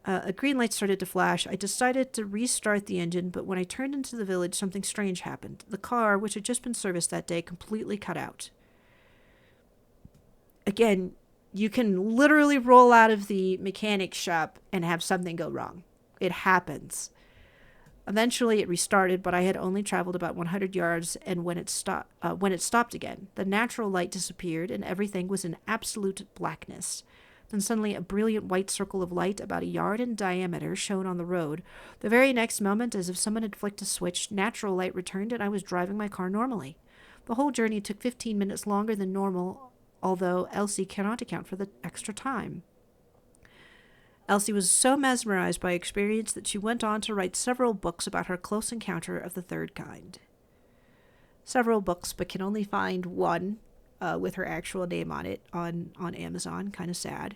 a green light started to flash. I decided to restart the engine, but when I turned into the village, something strange happened. The car, which had just been serviced that day, completely cut out. Again, you can literally roll out of the mechanic shop and have something go wrong. It happens. Eventually, it restarted, but I had only traveled about 100 yards, and when it stopped again, the natural light disappeared, and everything was in absolute blackness. Then suddenly, a brilliant white circle of light about a yard in diameter shone on the road. The very next moment, as if someone had flicked a switch, natural light returned, and I was driving my car normally. The whole journey took 15 minutes longer than normal, although Elsie cannot account for the extra time. Elsie was so mesmerized by experience that she went on to write several books about her close encounter of the third kind. Several books, but can only find one with her actual name on it on Amazon. Kind of sad.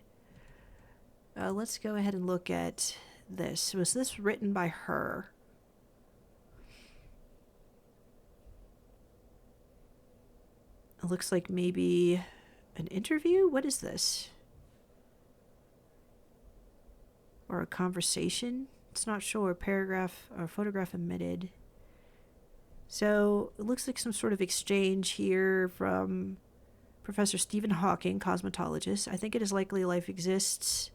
Let's go ahead and look at this. Was this written by her? It looks like maybe an interview? What is this? Or a conversation? It's not sure. Paragraph or photograph emitted. So it looks like some sort of exchange here from Professor Stephen Hawking, cosmetologist. I think it is likely life exists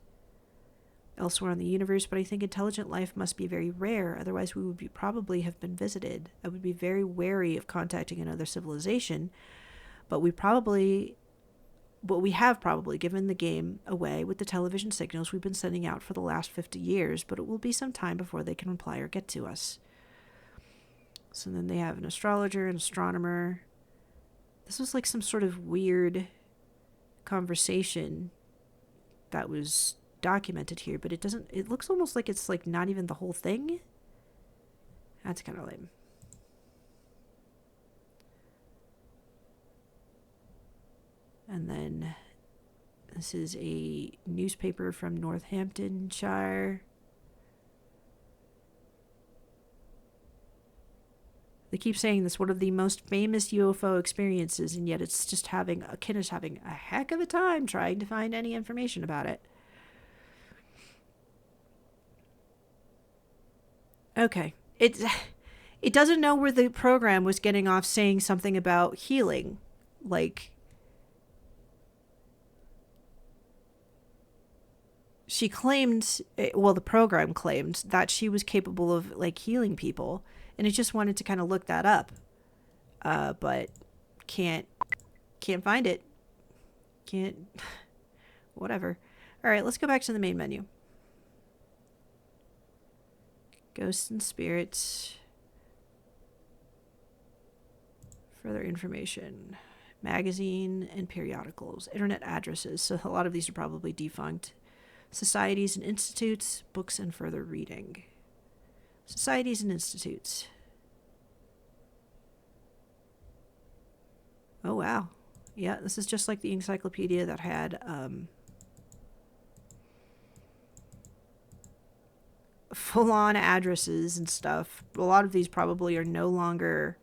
elsewhere in the universe, but I think intelligent life must be very rare. Otherwise, we would probably have been visited. I would be very wary of contacting another civilization, but we have probably given the game away with the television signals we've been sending out for the last 50 years, but it will be some time before they can reply or get to us. So then they have an astrologer, an astronomer. This was like some sort of weird conversation that was documented here, but it looks almost like it's like not even the whole thing. That's kind of lame. And then this is a newspaper from Northamptonshire. They keep saying this one of the most famous UFO experiences, and yet it's just Ken is having a heck of a time trying to find any information about it. Okay. It doesn't know where the program was getting off saying something about healing. Like, she claimed, well, the program claimed that she was capable of, like, healing people, and it just wanted to kind of look that up. But can't find it. Can't, whatever. All right, let's go back to the main menu. Ghosts and spirits. Further information. Magazine and periodicals. Internet addresses. So a lot of these are probably defunct. Societies and institutes. Books and further reading. Societies and institutes. Oh, wow. Yeah, this is just like the encyclopedia that had full-on addresses and stuff. A lot of these probably are no longer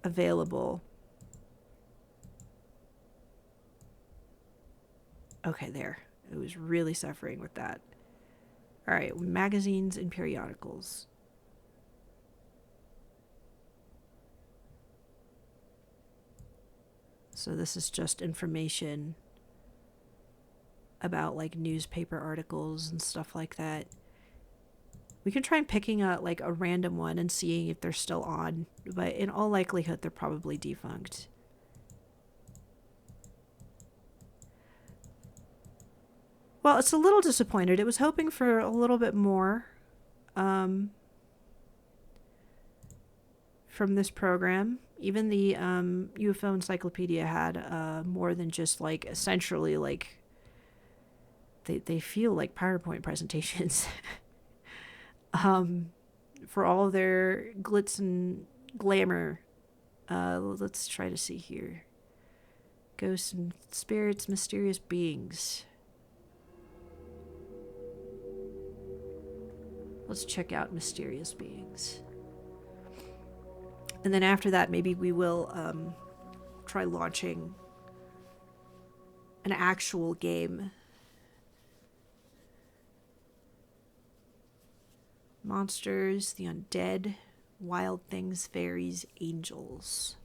available. Okay, there. It was really suffering with that. All right, magazines and periodicals. So this is just information about like newspaper articles and stuff like that. We can try picking a random one and seeing if they're still on, but in all likelihood they're probably defunct. Well, it's a little disappointed. It was hoping for a little bit more from this program. Even the UFO Encyclopedia had more than just like essentially like they feel like PowerPoint presentations. For all their glitz and glamour. Let's try to see here. Ghosts and spirits, mysterious beings. Let's check out mysterious beings. And then after that, maybe we will try launching an actual game. Monsters, the undead, wild things, fairies, angels.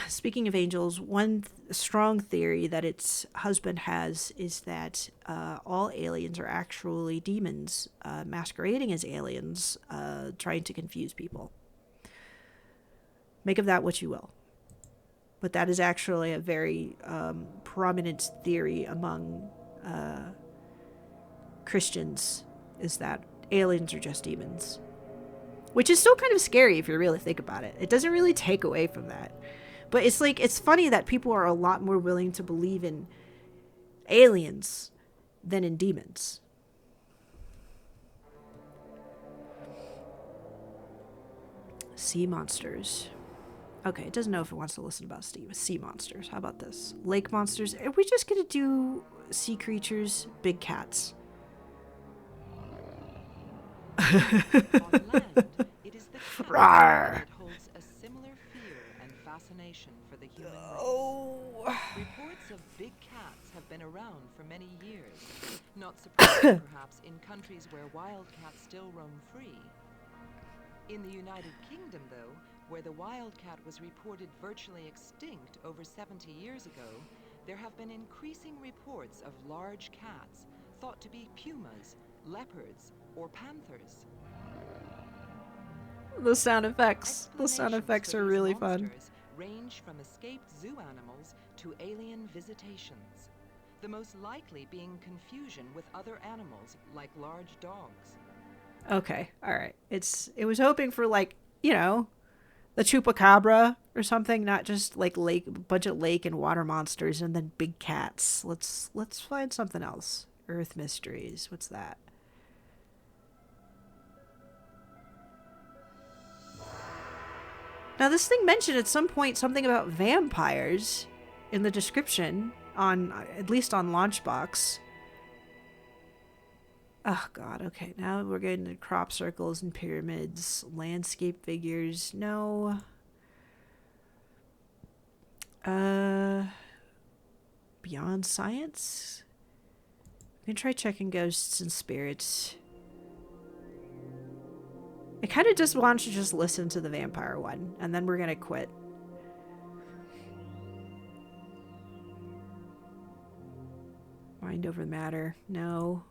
Speaking of angels, one strong theory that its husband has is that all aliens are actually demons masquerading as aliens, trying to confuse people. Make of that what you will. But that is actually a very prominent theory among Christians, is that aliens are just demons. Which is still kind of scary if you really think about it. It doesn't really take away from that. But it's like, it's funny that people are a lot more willing to believe in aliens than in demons. Sea monsters. Okay, it doesn't know if it wants to listen about sea monsters. How about this? Lake monsters. Are we just going to do sea creatures? Big cats. On land, it is the cat that holds a similar fear and fascination for the human race. Oh. Reports of big cats have been around for many years. Not surprising, perhaps, in countries where wildcats still roam free. In the United Kingdom, though, where the wildcat was reported virtually extinct over 70 years ago, there have been increasing reports of large cats thought to be pumas, leopards, or panthers. The sound effects. The sound effects are really fun. Range from escaped zoo animals to alien visitations. The most likely being confusion with other animals like large dogs. Okay, all right. It was hoping for like, you know, the chupacabra or something, not just like bunch of lake and water monsters and then big cats. Let's find something else. Earth mysteries. What's that? Now this thing mentioned at some point something about vampires in the description on, at least on Launchbox. Oh god, okay, now we're getting to crop circles and pyramids, landscape figures. No. Beyond science? I'm gonna try checking ghosts and spirits. I kind of just want to just listen to the vampire one, and then we're gonna quit. Mind over matter. No.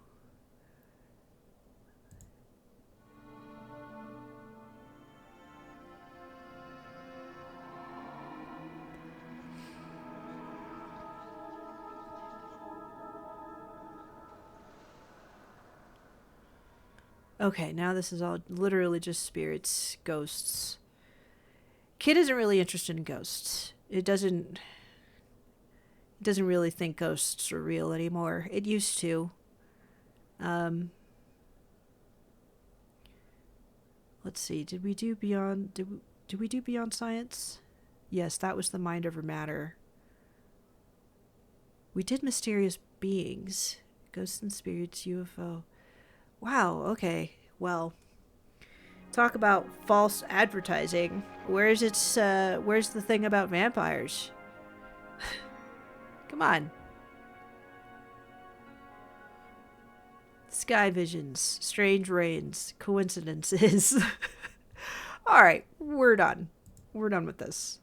Okay, now this is all literally just spirits, ghosts. Kid isn't really interested in ghosts. It doesn't really think ghosts are real anymore. It used to. Let's see. Did we do beyond science? Yes, that was the mind over matter. We did mysterious beings, ghosts and spirits, UFO. Wow, okay. Well, talk about false advertising. Where's the thing about vampires? Come on. Sky visions, strange rains, coincidences. Alright, we're done. We're done with this.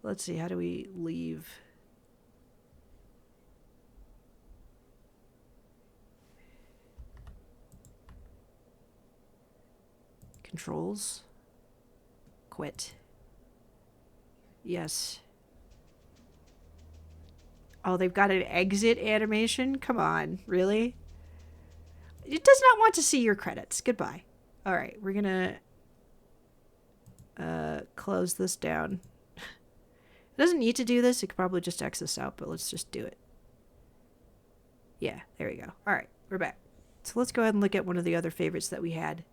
Let's see, how do we leave? Controls. Quit. Yes. Oh, they've got an exit animation? Come on, really? It does not want to see your credits. Goodbye. All right, we're gonna close this down. It doesn't need to do this. It could probably just X this out, but let's just do it. Yeah, there we go. All right, we're back. So let's go ahead and look at one of the other favorites that we had.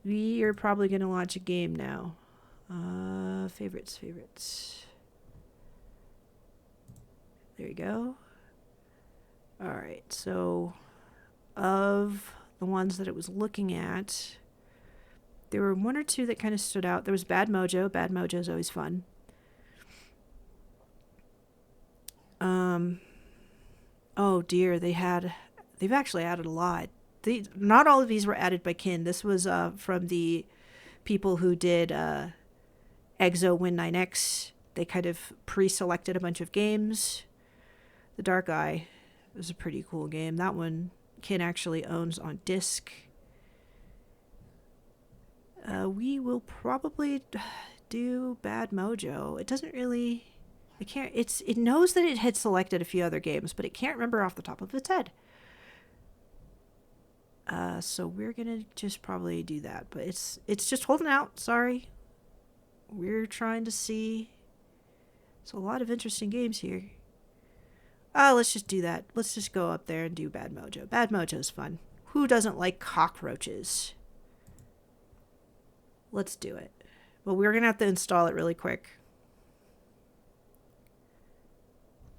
We are probably going to launch a game now. Favorites. There you go. All right, so of the ones that it was looking at, there were one or two that kind of stood out. There was Bad Mojo. Bad Mojo is always fun. Oh dear, they've actually added a lot. Not all of these were added by Kin. This was from the people who did Exo Win 9X. They kind of pre-selected a bunch of games. The Dark Eye was a pretty cool game. That one Kin actually owns on disc. We will probably do Bad Mojo. It doesn't really... It knows that it had selected a few other games, but it can't remember off the top of its head. So we're gonna just probably do that, but it's just holding out. Sorry, we're trying to see. There's a lot of interesting games here. Let's just do that. Let's just go up there and do Bad Mojo. Bad Mojo is fun. Who doesn't like cockroaches? Let's do it. Well, we're gonna have to install it really quick.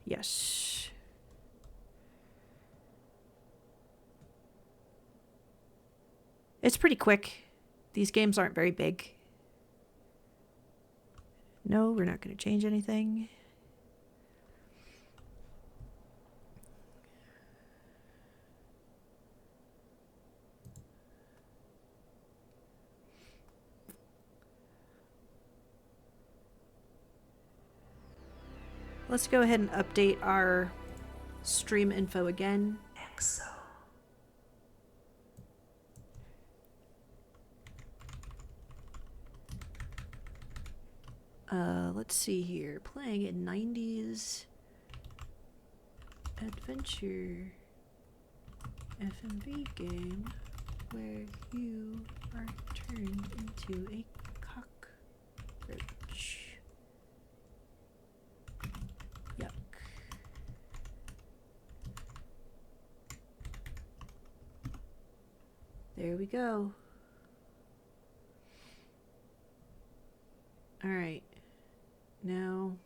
Yes. It's pretty quick. These games aren't very big. No, we're not going to change anything. Let's go ahead and update our stream info again. EXO. Let's see here. Playing a 90s adventure FMV game where you are turned into a cockroach. Yuck. There we go. Alright. Now,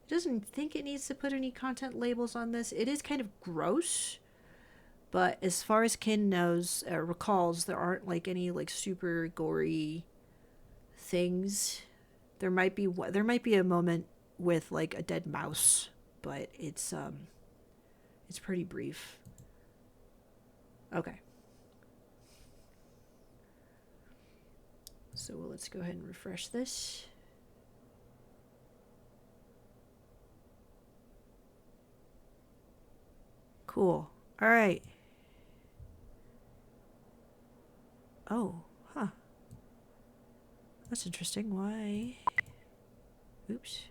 it doesn't think it needs to put any content labels on this. It is kind of gross, but as far as Kin knows, recalls, there aren't like any like super gory things. There might be a moment with like a dead mouse, but it's It's pretty brief. Okay. So let's go ahead and refresh this. Cool. All right. Oh, huh. That's interesting. Why? Oops.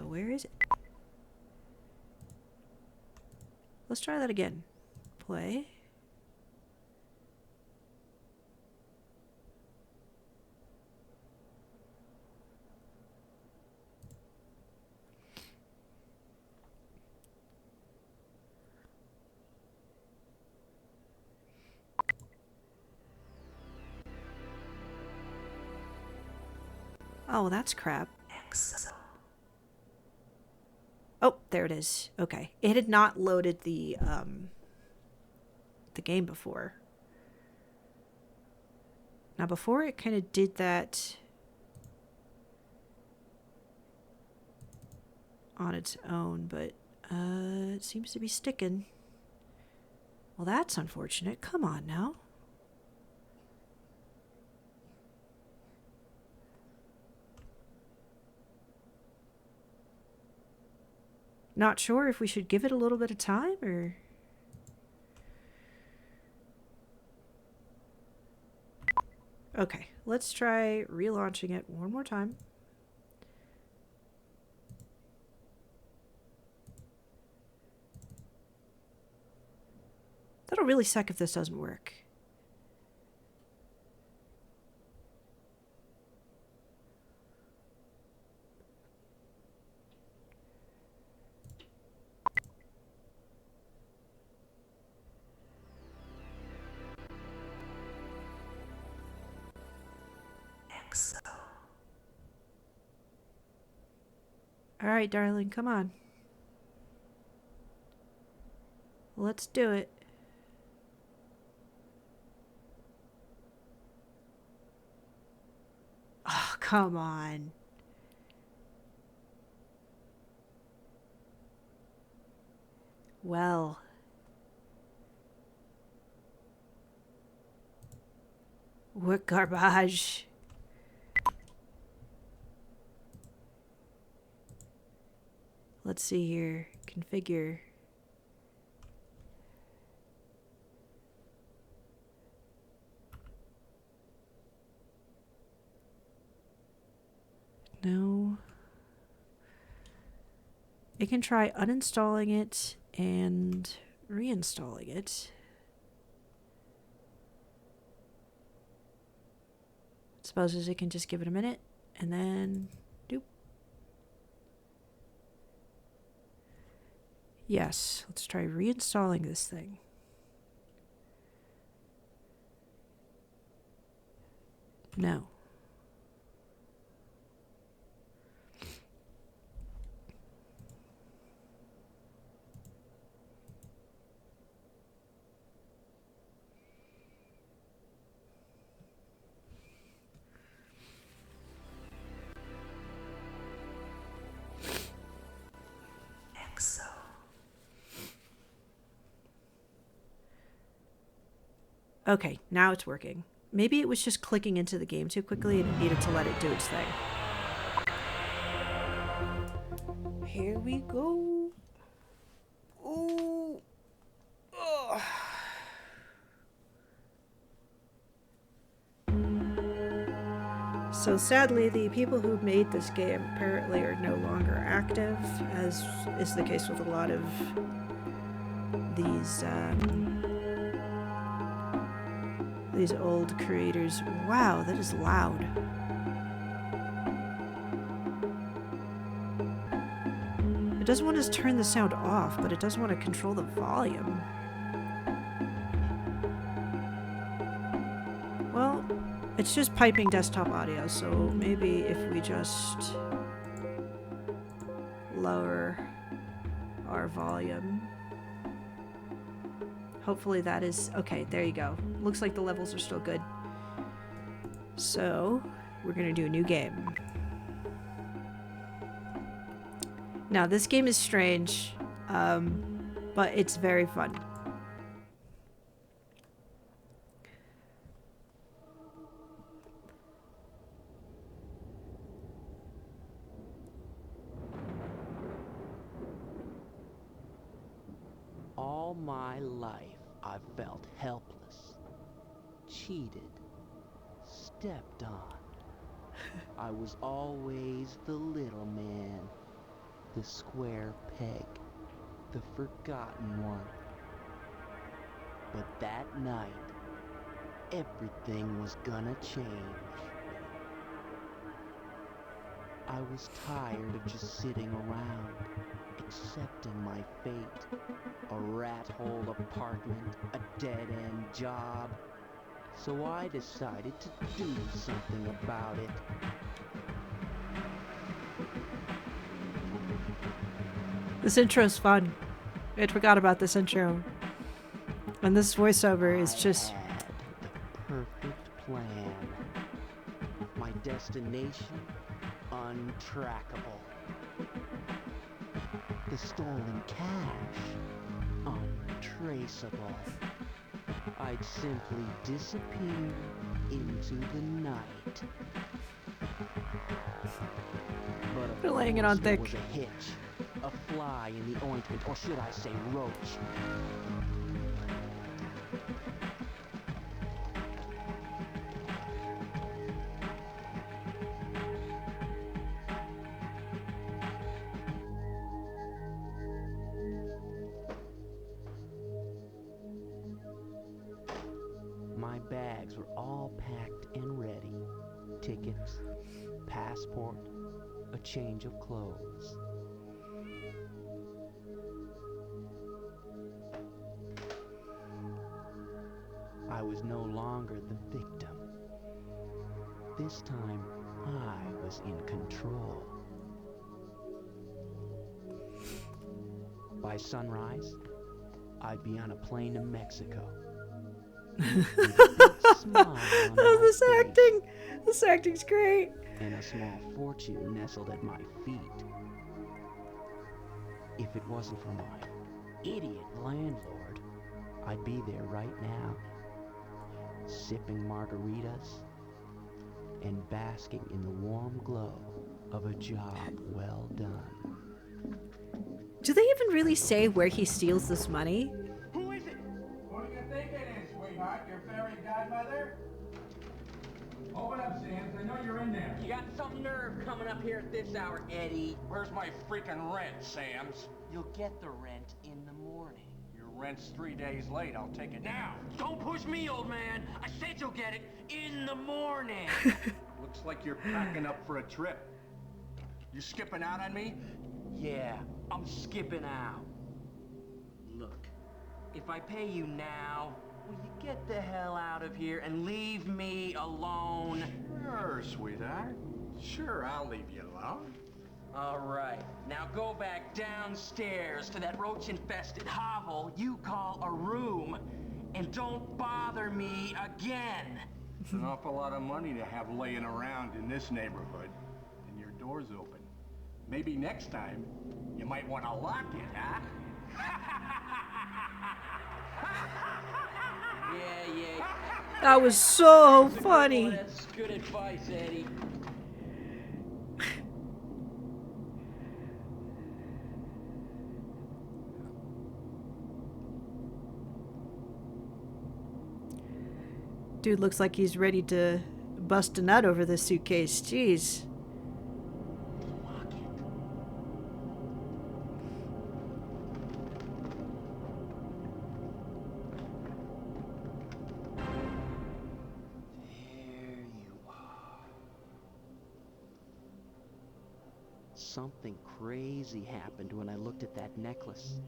Where is it? Let's try that again. Play. Oh, that's crap. Oh, there it is. Okay. It had not loaded the game before. Now before it kind of did that on its own, but it seems to be sticking. Well, that's unfortunate. Come on now. Not sure if we should give it a little bit of time or... Okay, let's try relaunching it one more time. That'll really suck if this doesn't work. All right, darling, come on. Let's do it. Oh, come on. Well. What garbage. Let's see here. Configure. No. It can try uninstalling it and reinstalling it. Supposes it can just give it a minute and then doop. Yes, let's try reinstalling this thing. No. Okay, now it's working. Maybe it was just clicking into the game too quickly and it needed to let it do its thing. Here we go. Ooh. Ugh. So sadly, the people who made this game apparently are no longer active, as is the case with a lot of these old creators. Wow, that is loud. It doesn't want to turn the sound off, but it does want to control the volume. Well, it's just piping desktop audio, so maybe if we just lower our volume. Hopefully that is... Okay, there you go. Looks like the levels are still good. So, we're gonna do a new game. Now, this game is strange, but it's very fun. All my life, I've felt helpless, cheated, stepped on. I was always the little man, the square peg, the forgotten one. But that night, everything was gonna change. I was tired of just sitting around, accepting my fate. A rat hole apartment, a dead-end job. So I decided to do something about it. This intro's fun. I forgot about this intro. And this voiceover is just... I had the perfect plan. My destination, untrackable. The stolen cash, untraceable. I'd simply disappear into the night. But They're laying it on thick. was a hitch, a fly in the ointment, or should I say roach. My bags were all packed and ready. Tickets, passport, a change of clothes. I was no longer the victim. This time, I was in control. By sunrise, I'd be on a plane to Mexico. Oh, this acting's great. And a small fortune nestled at my feet. If it wasn't for my idiot landlord, I'd be there right now, sipping margaritas and basking in the warm glow of a job well done. Do they even really say where he steals this money? Who is it? Who do you think it is, sweetheart? Your fairy godmother? Open up, Sam. I know you're in there. You got some nerve coming up here at this hour, Eddie. Where's my freaking rent, Sam's? You'll get the rent in the morning. Your rent's 3 days late. I'll take it now. Don't push me, old man. I said you'll get it in the morning. Looks like you're packing up for a trip. You skipping out on me? Yeah, I'm skipping out. Look, if I pay you now, will you get the hell out of here and leave me alone? Sure, sweetheart. Sure, I'll leave you alone. All right, now go back downstairs to that roach-infested hovel you call a room, and don't bother me again. It's an awful lot of money to have laying around in this neighborhood, and your door's open. Maybe next time, you might want to lock it, huh? Yeah. That was so funny. That's good advice, Eddie. Dude looks like he's ready to bust a nut over this suitcase. Jeez. Lock it. There you are. Something crazy happened when I looked at that necklace.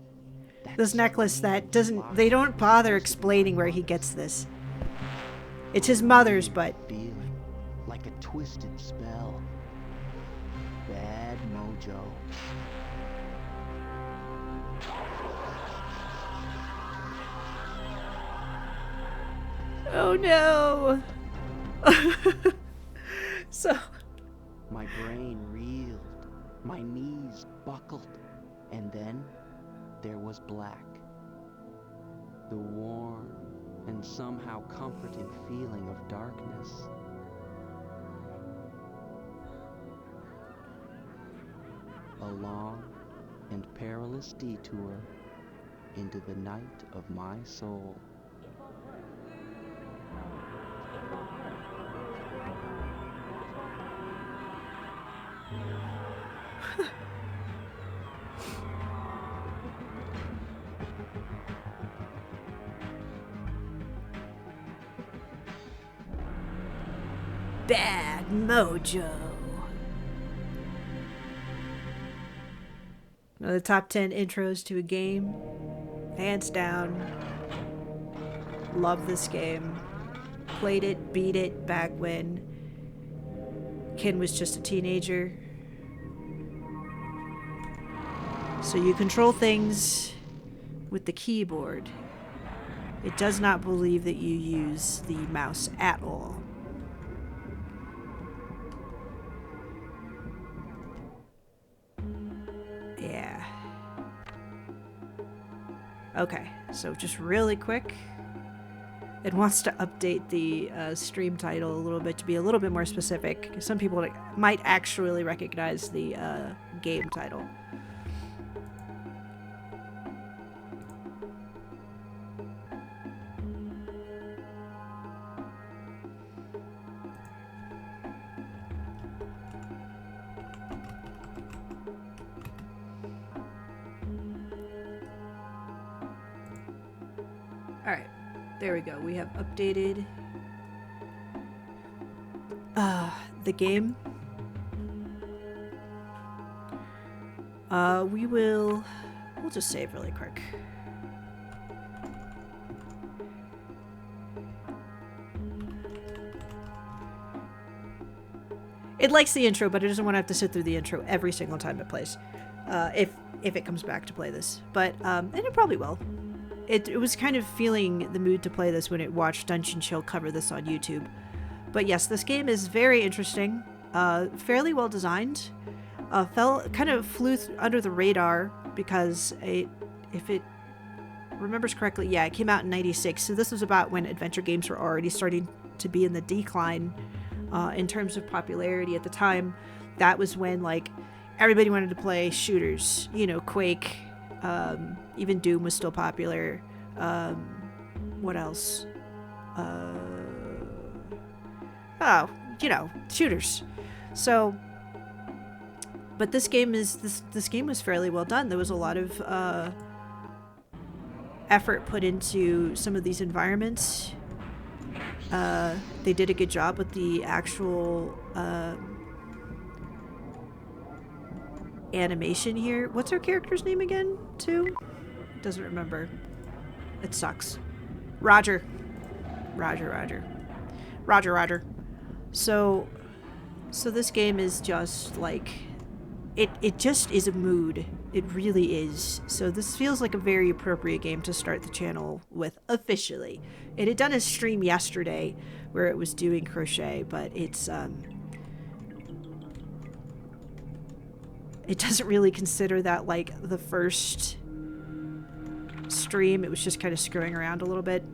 This necklace that doesn't... They don't bother explaining where he gets this. It's his mother's, but... Feeling like a twisted spell. Bad mojo. Oh no! So... My brain reeled. My knees buckled. And then there was black. The warm and somehow comforting feeling of darkness. A long and perilous detour into the night of my soul. Bad Mojo. One of the top 10 intros to a game. Hands down. Love this game. Played it, beat it back when Ken was just a teenager. So you control things with the keyboard. It does not believe that you use the mouse at all. Yeah. Okay, so just really quick. It wants to update the stream title a little bit to be a little bit more specific. Some people might actually recognize the game title. Alright, there we go. We have updated the game. We'll just save really quick. It likes the intro, but it doesn't want to have to sit through the intro every single time it plays. If it comes back to play this. But, and it probably will. It was kind of feeling the mood to play this when it watched Dungeon Chill cover this on YouTube. But yes, this game is very interesting, fairly well designed. Kind of flew under the radar because if it remembers correctly, yeah, it came out in '96. So this was about when adventure games were already starting to be in the decline in terms of popularity at the time. That was when like everybody wanted to play shooters, you know, Quake. Even Doom was still popular. What else? Oh, you know, shooters. So, but this game was fairly well done. There was a lot of effort put into some of these environments. They did a good job with the actual animation here. What's her character's name again, too? Doesn't remember. It sucks. Roger. So this game is just like it just is a mood. It really is. So this feels like a very appropriate game to start the channel with officially. It had done a stream yesterday where it was doing crochet, but it's it doesn't really consider that like the first stream. It was just kind of screwing around a little bit.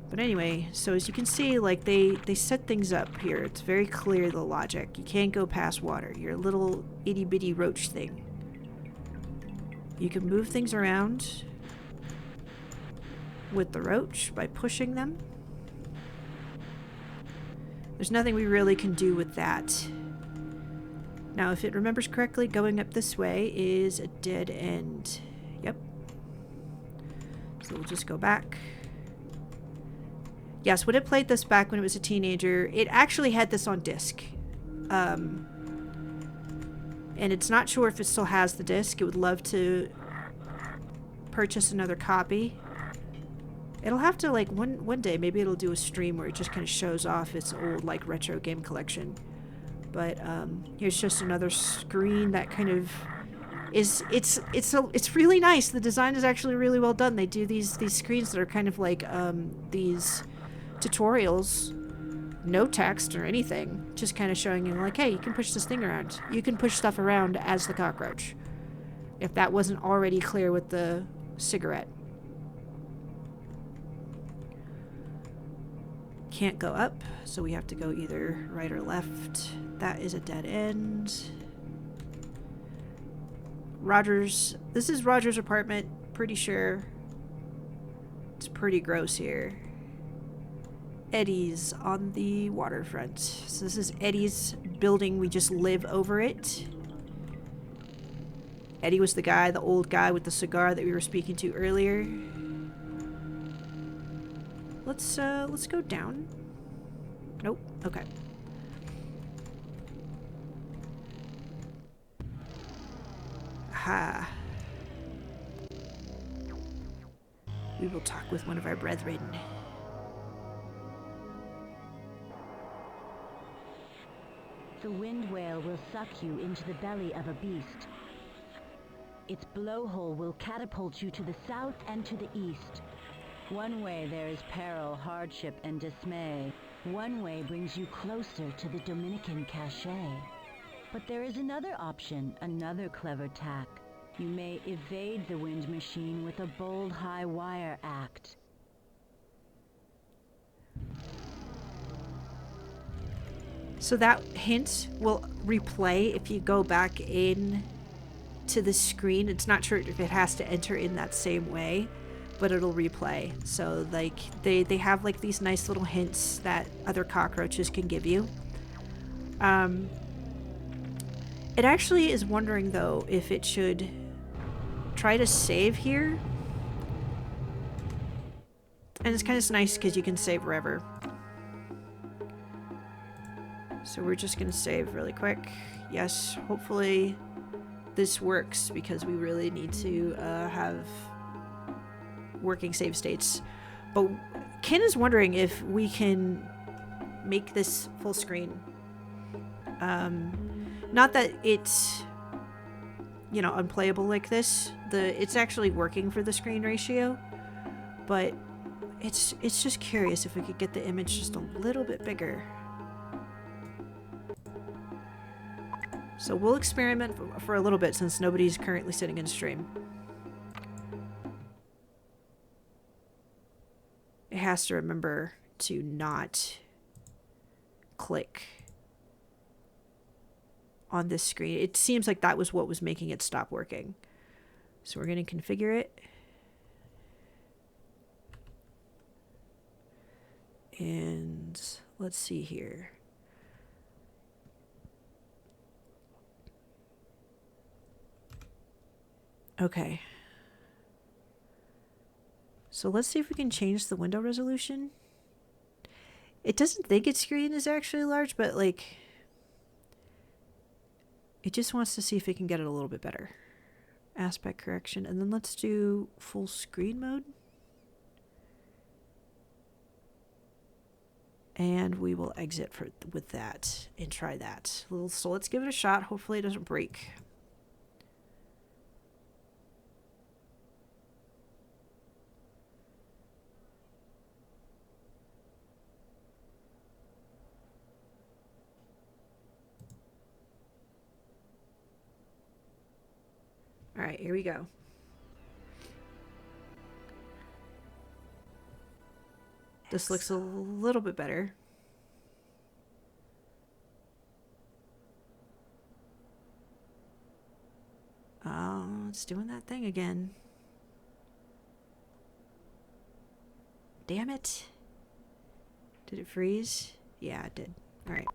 But anyway, so as you can see, like they set things up here. It's very clear, the logic. You can't go past water. You're a little itty bitty roach thing. You can move things around with the roach by pushing them. There's nothing we really can do with that. Now, if it remembers correctly, going up this way is a dead end. Yep. So we'll just go back. Yes, when it played this back when it was a teenager, it actually had this on disc. And it's not sure if it still has the disc. It would love to purchase another copy. It'll have to, like, one day, maybe it'll do a stream where it just kind of shows off its old, like, retro game collection. But here's just another screen that kind of is it's really nice. The design is actually really well done. They do these screens that are kind of like these tutorials, no text or anything, just kind of showing you like, hey, you can push this thing around. You can push stuff around as the cockroach. If that wasn't already clear with the cigarette. Can't go up, so we have to go either right or left. That is a dead end. Roger's... This is Roger's apartment. Pretty sure. It's pretty gross here. Eddie's on the waterfront. So this is Eddie's building. We just live over it. Eddie was the guy, the old guy with the cigar that we were speaking to earlier. Let's go down. Nope. Okay. Ha. We will talk with one of our brethren. The wind whale will suck you into the belly of a beast. Its blowhole will catapult you to the south and to the east. One way there is peril, hardship, and dismay. One way brings you closer to the Dominican cachet. But there is another option, another clever tack. You may evade the wind machine with a bold high wire act. So that hint will replay if you go back in to the screen. It's not sure if it has to enter in that same way, but it'll replay. So like they have like these nice little hints that other cockroaches can give you. It actually is wondering though if it should try to save here. And it's kind of nice because you can save wherever. So we're just going to save really quick. Yes, hopefully this works because we really need to have working save states. But Ken is wondering if we can make this full screen. Not that it's, you know, unplayable like this. It's actually working for the screen ratio, but it's just curious if we could get the image just a little bit bigger. So we'll experiment for a little bit since nobody's currently sitting in stream. It has to remember to not click on this screen. It seems like that was what was making it stop working. So we're going to configure it. And let's see here. Okay. So let's see if we can change the window resolution. It doesn't think its screen is actually large, but like it just wants to see if it can get it a little bit better. Aspect correction. And then let's do full screen mode. And we will exit with that and try that. So let's give it a shot. Hopefully it doesn't break. All right, here we go. This looks a little bit better. Oh, it's doing that thing again. Damn it. Did it freeze? Yeah, it did. All right.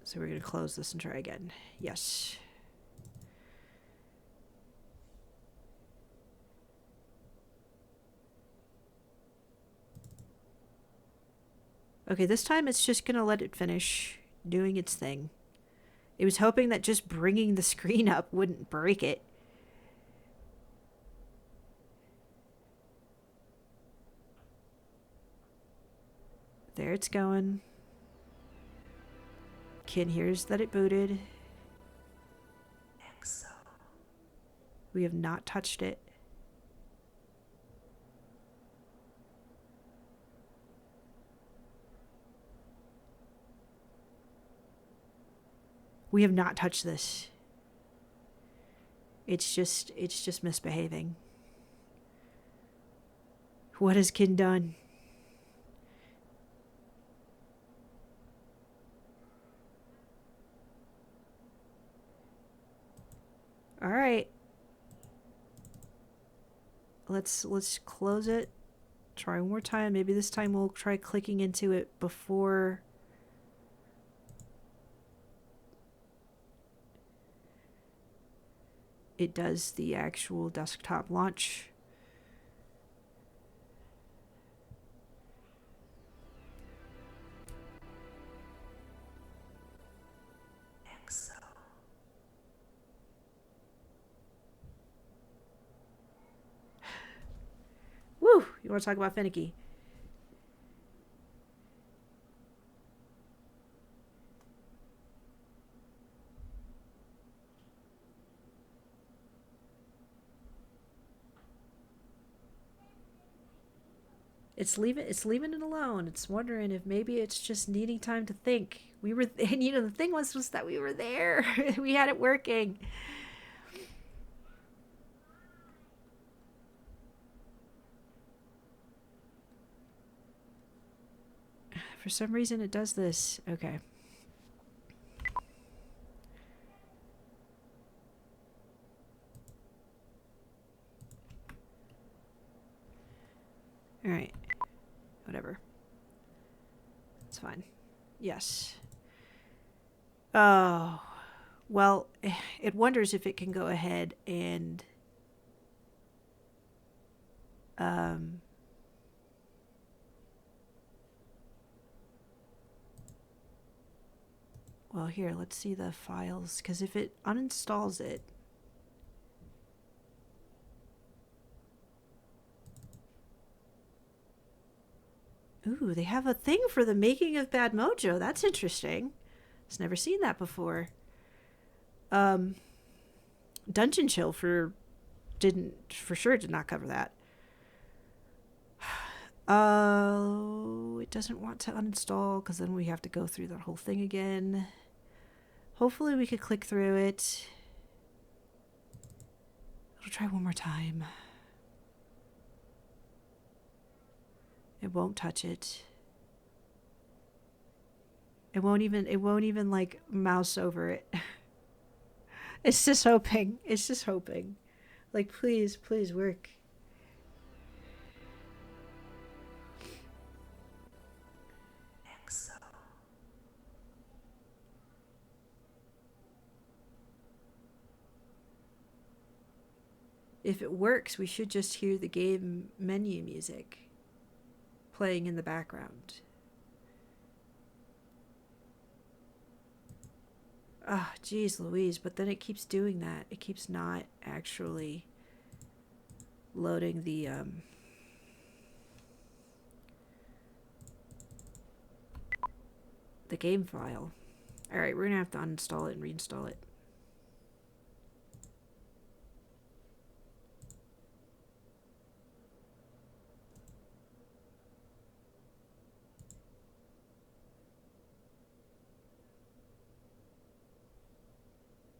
So we're going to close this and try again. Yes. Okay, this time it's just going to let it finish doing its thing. It was hoping that just bringing the screen up wouldn't break it. There it's going. Ken hears that it booted. We have not touched it. We have not touched this. It's just misbehaving. What has Kin done? All right. Let's close it. Try one more time. Maybe this time we'll try clicking into it before it does the actual desktop launch. Woo! You want to talk about finicky? It's leaving it alone. It's wondering if maybe it's just needing time to think. We were, and you know, the thing was that we were there. We had it working. For some reason it does this. Okay. All right. Whatever. It's fine. Yes. Oh. Well, it wonders if it can go ahead and well, here, let's see the files, because if it uninstalls it, ooh, they have a thing for the making of Bad Mojo. That's interesting. I've never seen that before. Dungeon Chill for sure did not cover that. It doesn't want to uninstall because then we have to go through that whole thing again. Hopefully we could click through it. I'll try one more time. It won't touch it. It won't even like mouse over it. It's just hoping. It's just hoping. Like, please work. If it works, we should just hear the game menu music playing in the background. Ah, oh, geez Louise, but then it keeps doing that. It keeps not actually loading the game file. All right, we're gonna have to uninstall it and reinstall it.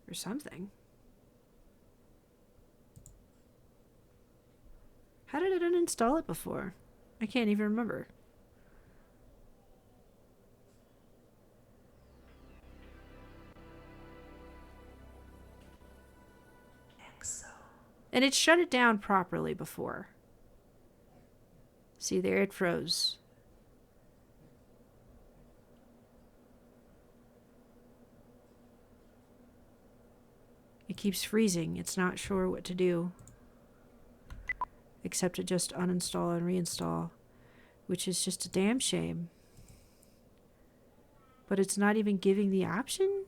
Or something. How did it uninstall it before? I can't even remember. And it shut it down properly before. See there, it froze. It keeps freezing. It's not sure what to do. Except to just uninstall and reinstall. Which is just a damn shame. But it's not even giving the option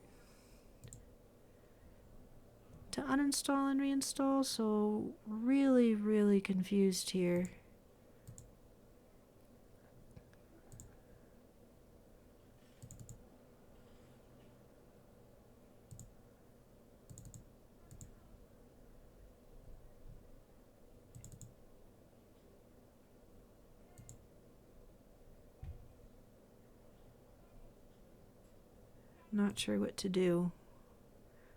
to uninstall and reinstall. So really confused here. Not sure what to do.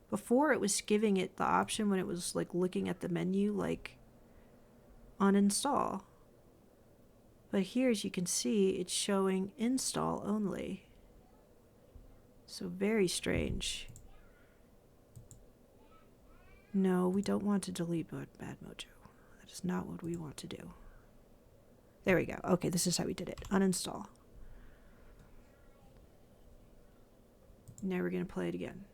Before it was giving it the option when it was like looking at the menu, like uninstall. But here, as you can see, it's showing install only. So very strange. No, we don't want to delete Bad Mojo. That is not what we want to do. There we go. Okay, this is how we did it. Uninstall. Now we're going to play it again.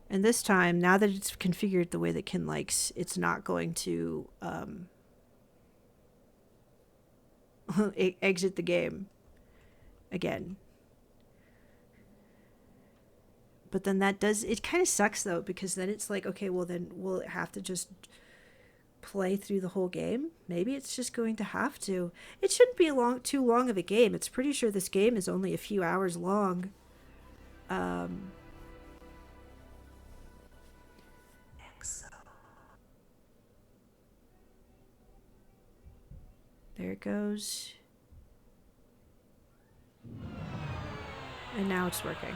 And this time, now that it's configured the way that Kin likes, it's not going to exit the game again. But then that does, it kind of sucks though, because then it's like, okay, well then will it have to just play through the whole game? Maybe it's just going to have to. It shouldn't be too long of a game. It's pretty sure this game is only a few hours long. There it goes. And now it's working.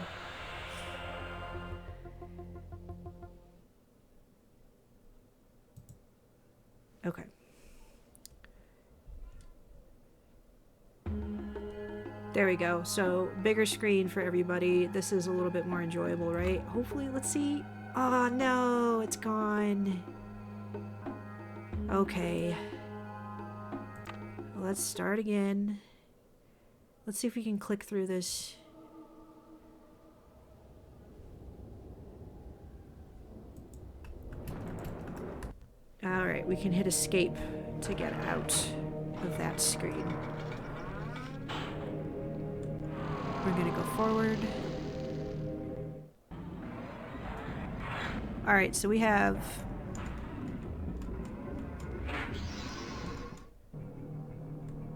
Okay. There we go. So, bigger screen for everybody. This is a little bit more enjoyable, right? Hopefully, let's see. Oh, no, it's gone. Okay. Let's start again. Let's see if we can click through this. Alright, we can hit escape to get out of that screen. We're gonna go forward. Alright, so we have...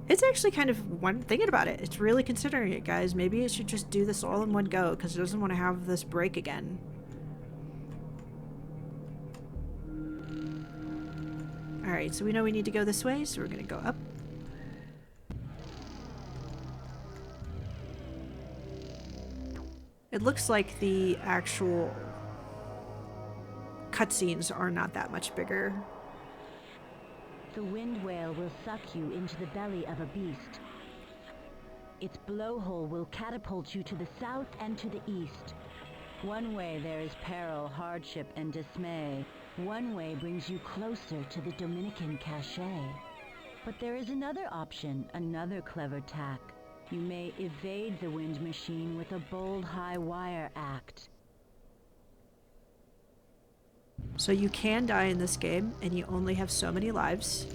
It's actually kind of one thinking about it. It's really considering it, guys. Maybe it should just do this all in one go because it doesn't want to have this break again. Alright, so we know we need to go this way, so we're going to go up. It looks like the actual cutscenes are not that much bigger. The wind whale will suck you into the belly of a beast. Its blowhole will catapult you to the south and to the east. One way there is peril, hardship, and dismay. One way brings you closer to the Dominican cachet. But there is another option, another clever tack. You may evade the wind machine with a bold high wire act. So you can die in this game, and you only have so many lives.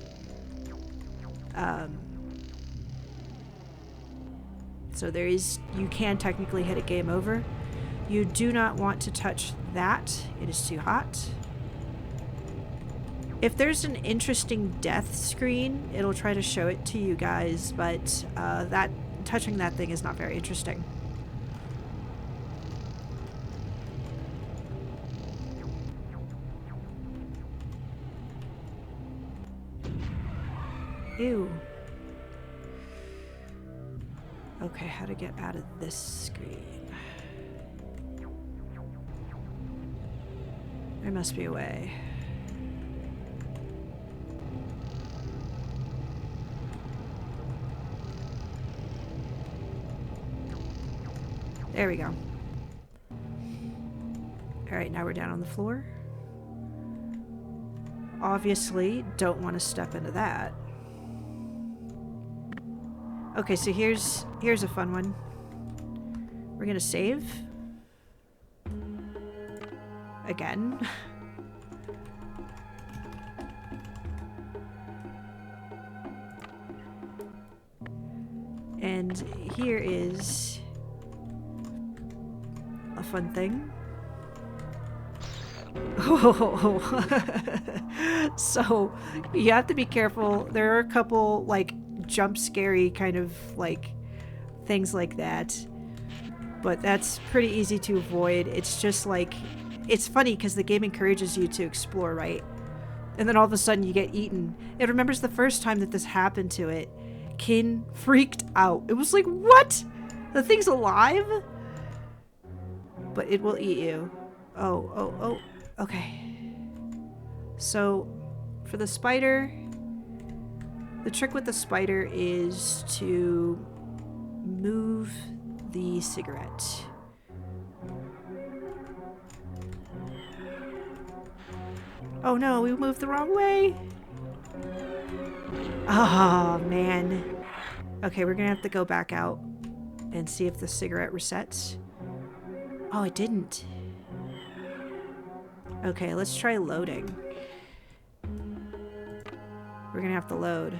So there is, you can technically hit a game over. You do not want to touch that. It is too hot. If there's an interesting death screen, it'll try to show it to you guys, but touching that thing is not very interesting. Ew. Okay, how to get out of this screen. There must be a way. There we go. Alright, now we're down on the floor. Obviously, don't want to step into that. Okay, so here's a fun one. We're gonna save. Again. And here is a fun thing. Oh. So you have to be careful. There are a couple like jump scary kind of like things like that, but that's pretty easy to avoid. It's just like, it's funny because the game encourages you to explore, right? And then all of a sudden you get eaten. It remembers the first time that this happened to it. Kin freaked out. It was like, what? The thing's alive? but it will eat you. Oh, oh, oh. Okay. So, for the spider, the trick with the spider is to move the cigarette. Oh no, we moved the wrong way. Oh, man. Okay, we're gonna have to go back out and see if the cigarette resets. Oh, it didn't. Okay, let's try loading. We're gonna have to load.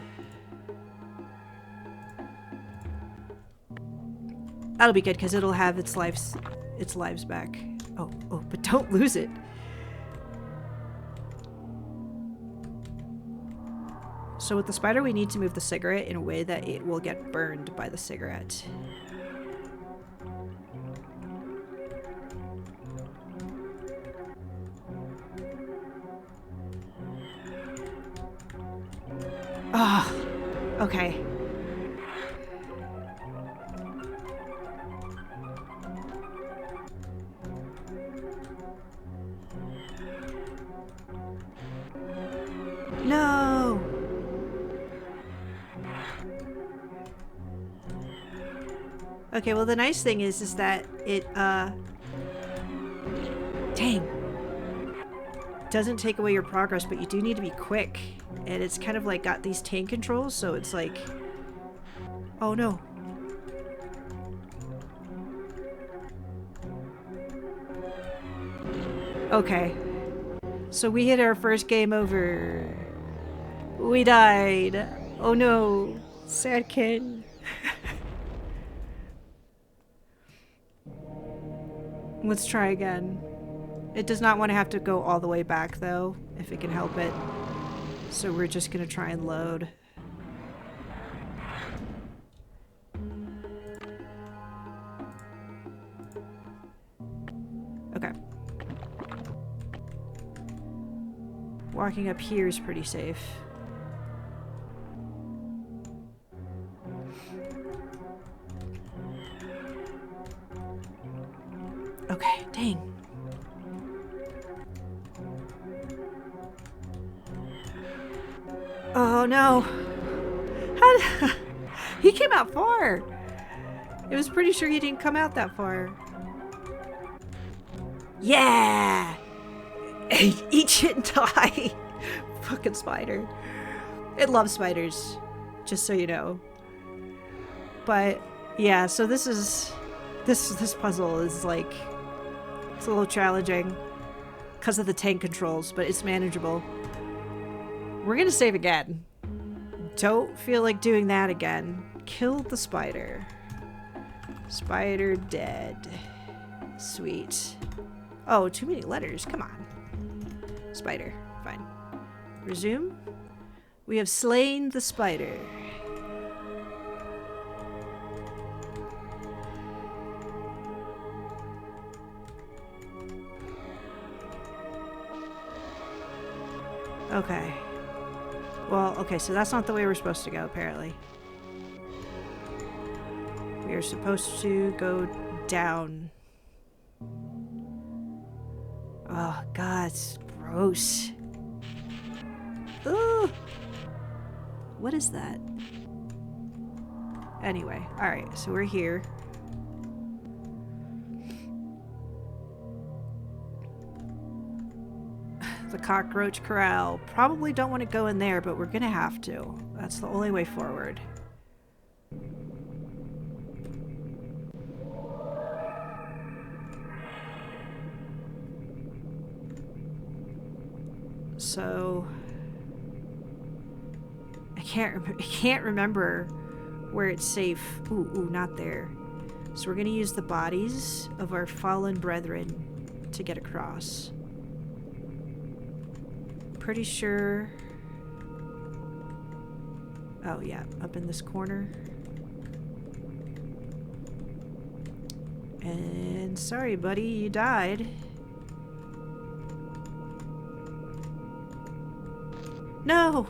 That'll be good because it'll have its lives back. Oh, oh, but don't lose it. So with the spider, we need to move the cigarette in a way that it will get burned by the cigarette. Ah, oh, okay. No. Okay, well the nice thing is that it dang, doesn't take away your progress, but you do need to be quick. And it's kind of like got these tank controls, so it's like, oh no. Okay. So we hit our first game over. We died. Oh no. Sad kid. Let's try again. It does not want to have to go all the way back though, if it can help it. So we're just gonna try and load. Okay. Walking up here is pretty safe. Okay, dang. Oh no. How he came out far. I was pretty sure he didn't come out that far. Yeah! Eat shit and die. Fucking spider. It loves spiders. Just so you know. But yeah, so this puzzle is like, it's a little challenging because of the tank controls, but it's manageable. We're gonna save again. Don't feel like doing that again. Killed the spider. Spider dead. Sweet. Oh, too many letters. Come on. Spider. Fine. Resume. We have slain the spider. Okay. Well, okay, so that's not the way we're supposed to go, apparently. We are supposed to go down. Oh, God, it's gross. Ugh. What is that? Anyway, alright, so we're here. The cockroach corral. Probably don't want to go in there, but we're gonna have to. That's the only way forward. So I can't remember where it's safe. Ooh, not there. So we're gonna use the bodies of our fallen brethren to get across. Pretty sure. Oh yeah, up in this corner. And sorry, buddy, you died. No!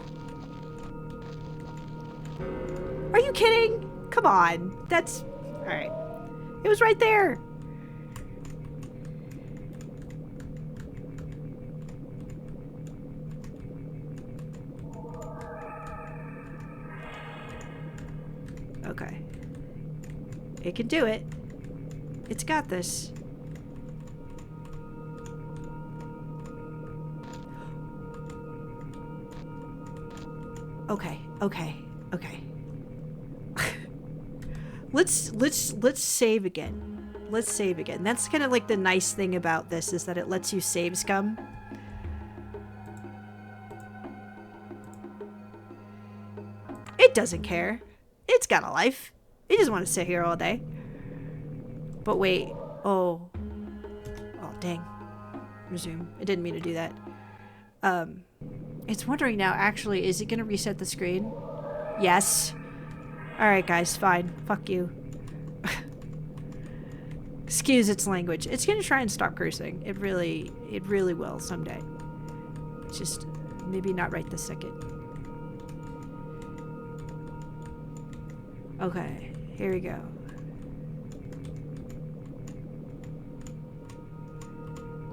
Are you kidding? Come on. That's... Alright. It was right there. Okay. It can do it. It's got this. Okay, okay, okay. Let's save again. Let's save again. That's kind of like the nice thing about this, is that it lets you save scum. It doesn't care. It's got a life. It doesn't want to sit here all day. But wait. Oh. Oh, dang. Resume. I didn't mean to do that. It's wondering now, actually, is it going to reset the screen? Yes. Alright, guys, fine. Fuck you. Excuse its language. It's going to try and stop cursing. It really will someday. Just maybe not right this second. Okay, here we go.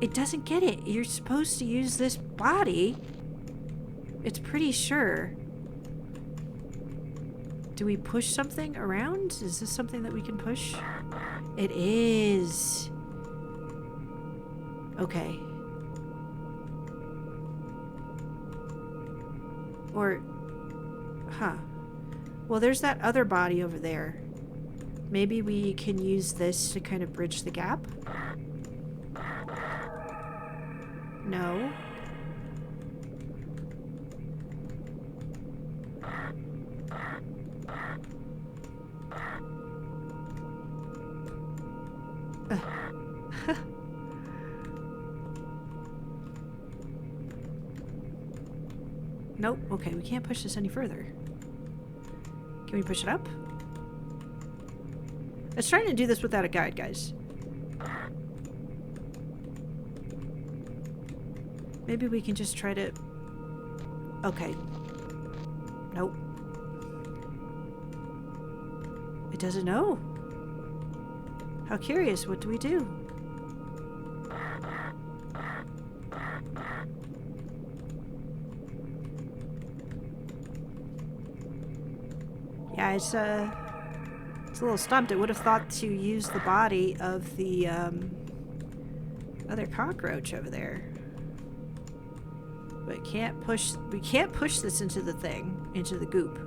It doesn't get it. You're supposed to use this body. It's pretty sure. Do we push something around? Is this something that we can push? It is. Okay. Or, huh. Well, there's that other body over there. Maybe we can use this to kind of bridge the gap? No. Nope. Okay, we can't push this any further. Can we push it up? It's trying to do this without a guide, guys. Maybe we can just try to... Okay. Nope. It doesn't know. How curious. What do we do? Yeah, it's a little stumped. It would have thought to use the body of the other cockroach over there. But we can't push this into the thing, into the goop.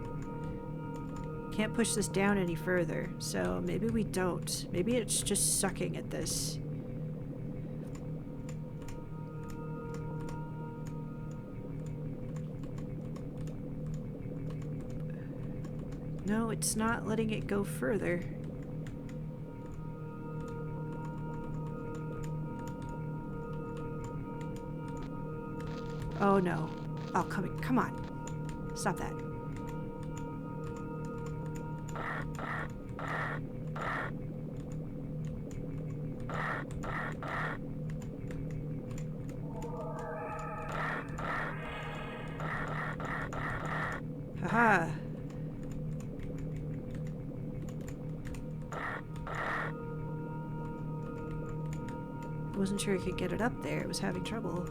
Can't push this down any further. So maybe we don't. Maybe it's just sucking at this. No, it's not letting it go further. Oh no. Oh, come on. Stop that. Haha. I wasn't sure I could get it up there. It was having trouble.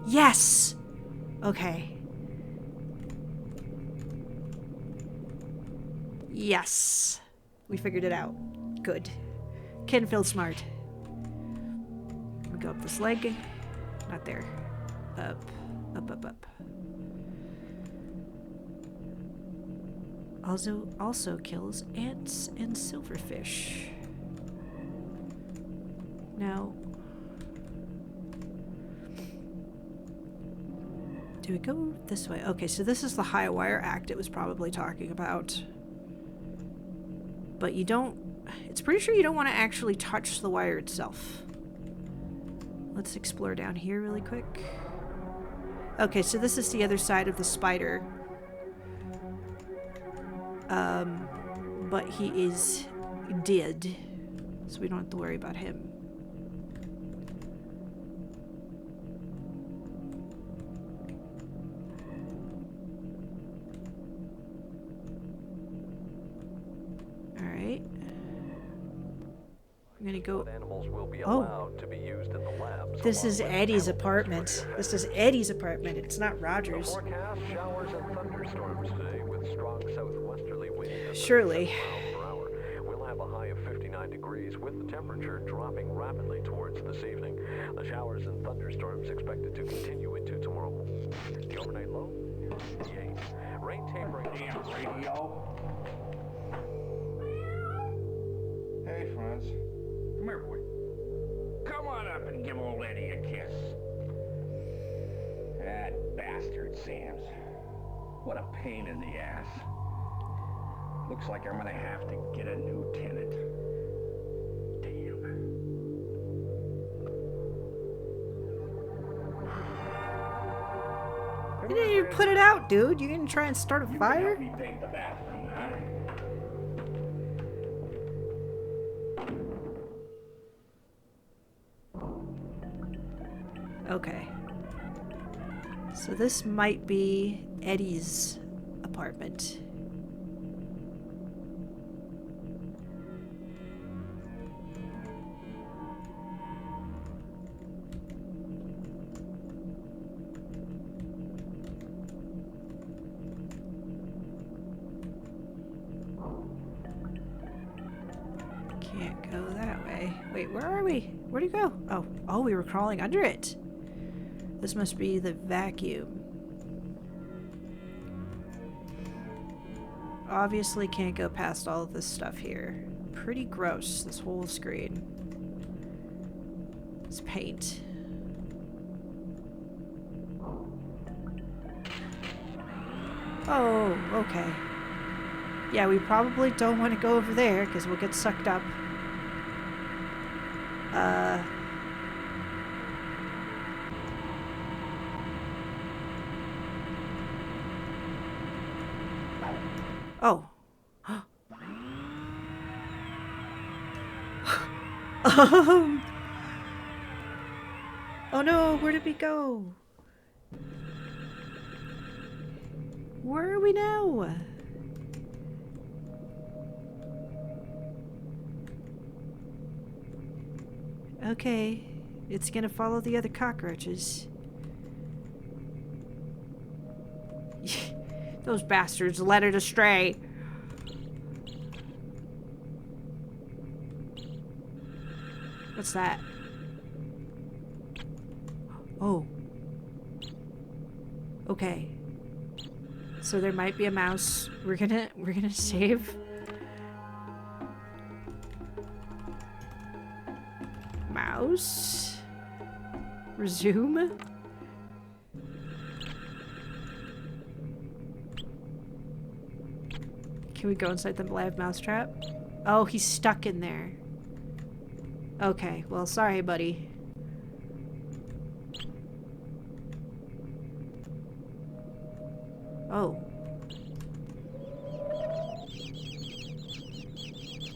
Yes! Okay. Yes. We figured it out. Good. Ken feels smart. We go up this leg. Not there. Up. Up, up, up. Also kills ants and silverfish. Now, do we go this way? Okay, so this is the high wire act it was probably talking about. But you don't... It's pretty sure you don't want to actually touch the wire itself. Let's explore down here really quick. Okay, so this is the other side of the spider. But he is dead, so we don't have to worry about him. Alright. I'm gonna go... Animals will be allowed to be used in the labs. This is Eddie's apartment. This is Eddie's apartment. It's not Roger's. Forecast showers and thunderstorms today with strong southwesterly winds. Surely. Per hour. We'll have a high of 59 degrees with the temperature dropping rapidly towards this evening. The showers and thunderstorms expected to continue into tomorrow. The overnight low is 58. Rain tapering. Damn radio. Hey, Franz. Come here, boy. Come on up and give old Eddie a kiss. That bastard Sam's. What a pain in the ass. Looks like I'm gonna have to get a new tenant. Damn. You didn't even put it out, dude. You gonna try and start a fire? Help me paint the bathroom, huh? Okay. So this might be Eddie's apartment. Can't go that way. Wait, where are we? Where'd he go? Oh, we were crawling under it. This must be the vacuum. Obviously can't go past all of this stuff here. Pretty gross, this whole screen. It's paint. Oh, okay. Yeah, we probably don't want to go over there because we'll get sucked up. Oh. Oh no, where did we go? Where are we now? Okay, it's gonna follow the other cockroaches. Those bastards led it astray. What's that? Oh. Okay. So there might be a mouse. We're gonna save. Mouse. Resume. Can we go inside the live mousetrap? Oh, he's stuck in there. Okay, well, sorry, buddy. Oh.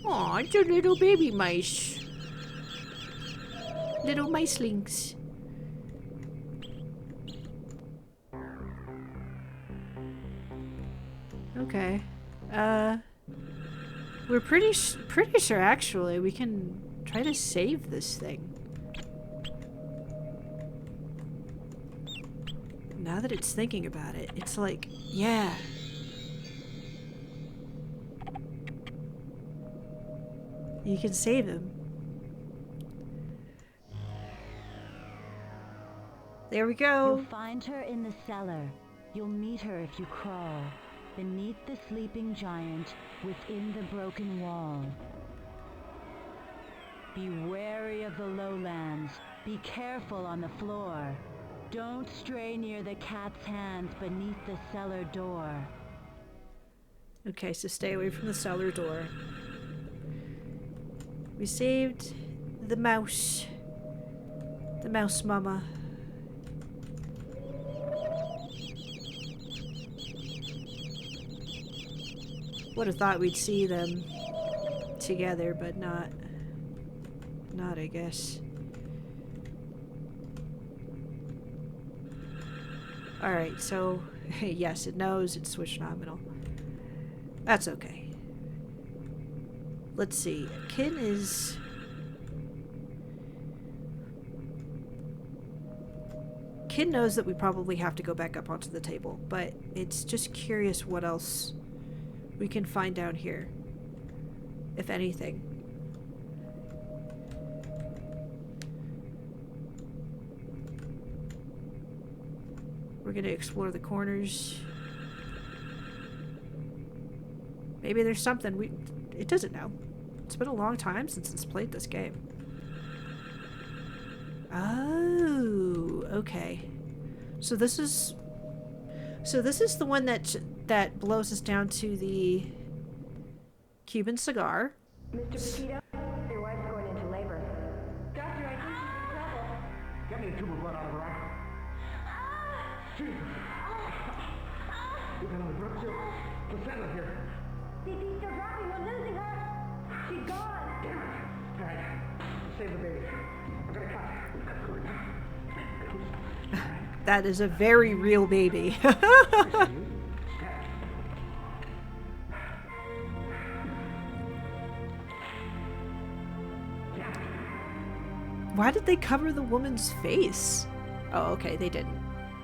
Aw, it's a little baby mice. Little micelings. Okay. We're pretty sure, actually, we can try to save this thing. Now that it's thinking about it, it's like, yeah. You can save him. There we go. You'll find her in the cellar. You'll meet her if you crawl. Beneath the sleeping giant, within the broken wall. Be wary of the lowlands. Be careful on the floor. Don't stray near the cat's hands beneath the cellar door. Okay, so stay away from the cellar door. We saved the mouse. The mouse mama. Would have thought we'd see them together, but not, I guess. Alright, so, yes, it knows it's switched nominal. That's okay. Let's see. Kin is... Kin knows that we probably have to go back up onto the table, but it's just curious what else we can find down here, if anything. We're gonna explore the corners. Maybe there's something it doesn't know. It's been a long time since it's played this game. Oh, okay. So this is the one that blows us down to the Cuban cigar. Mr. Petito, your wife's going into labor. Doctor, I think she's in trouble. Get me a tube of blood out of her eye. Jesus. You got a drug seal? Placenta here. CT's still dropping. We're losing her. She's gone. Damn it. All right. Save the baby. I'm gonna cut. That is a very real baby. Why did they cover the woman's face? Oh, okay, they didn't.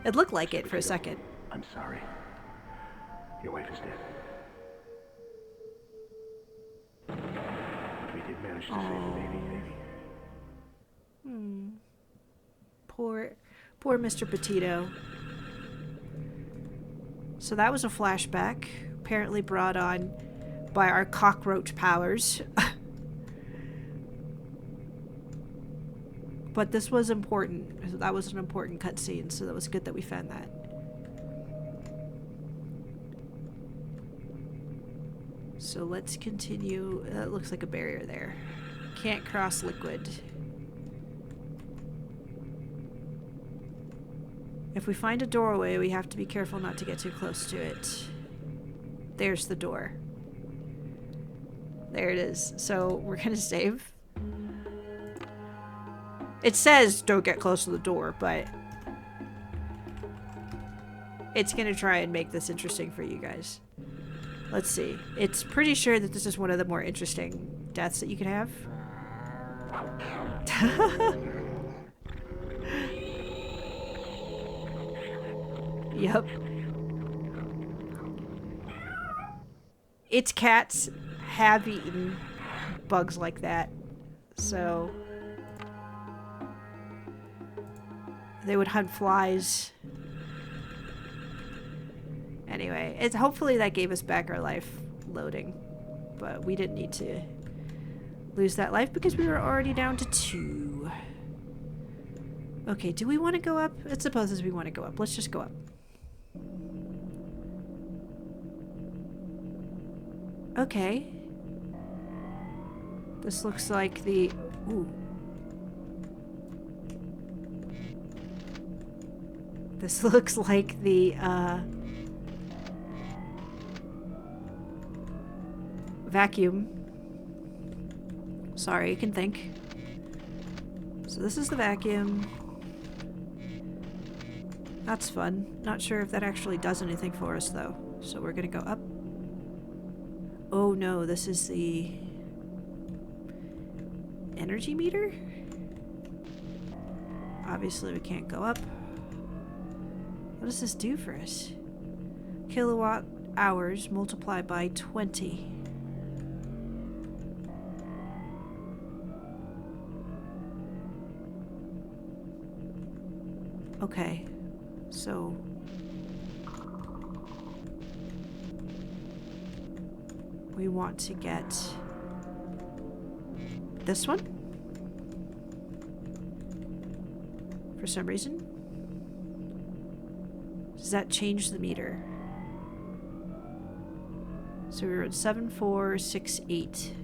It looked like it for a second. I'm sorry. Your wife is dead. We did manage to save the baby. Poor Mr. Petito. So that was a flashback, apparently brought on by our cockroach powers. But this was important. That was an important cutscene, so that was good that we found that. So let's continue. That looks like a barrier there. Can't cross liquid. If we find a doorway, we have to be careful not to get too close to it. There's the door. There it is. So we're gonna save. It says don't get close to the door, but it's gonna try and make this interesting for you guys. Let's see. It's pretty sure that this is one of the more interesting deaths that you can have. Yep. Its cats have eaten bugs like that, so they would hunt flies. Anyway, it's hopefully that gave us back our life loading, but we didn't need to lose that life because we were already down to 2. Okay, do we want to go up? It supposes we want to go up. Let's just go up. Okay. This looks like the... Ooh. This looks like the, vacuum. Sorry, you can think. So this is the vacuum. That's fun. Not sure if that actually does anything for us, though. So we're gonna go up. Oh no, this is the energy meter? Obviously we can't go up. What does this do for us? Kilowatt hours multiplied by 20. Okay, so we want to get this one for some reason. Does that change the meter? So we were at 7468.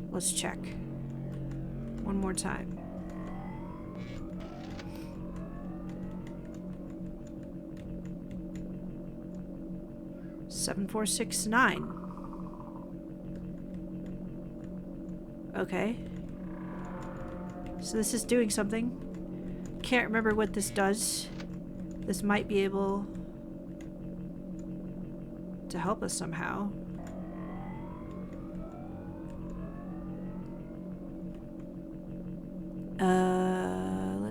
Let's check one more time. Seven, 4, 6, 9. Okay. So this is doing something. Can't remember what this does. This might be able to help us somehow.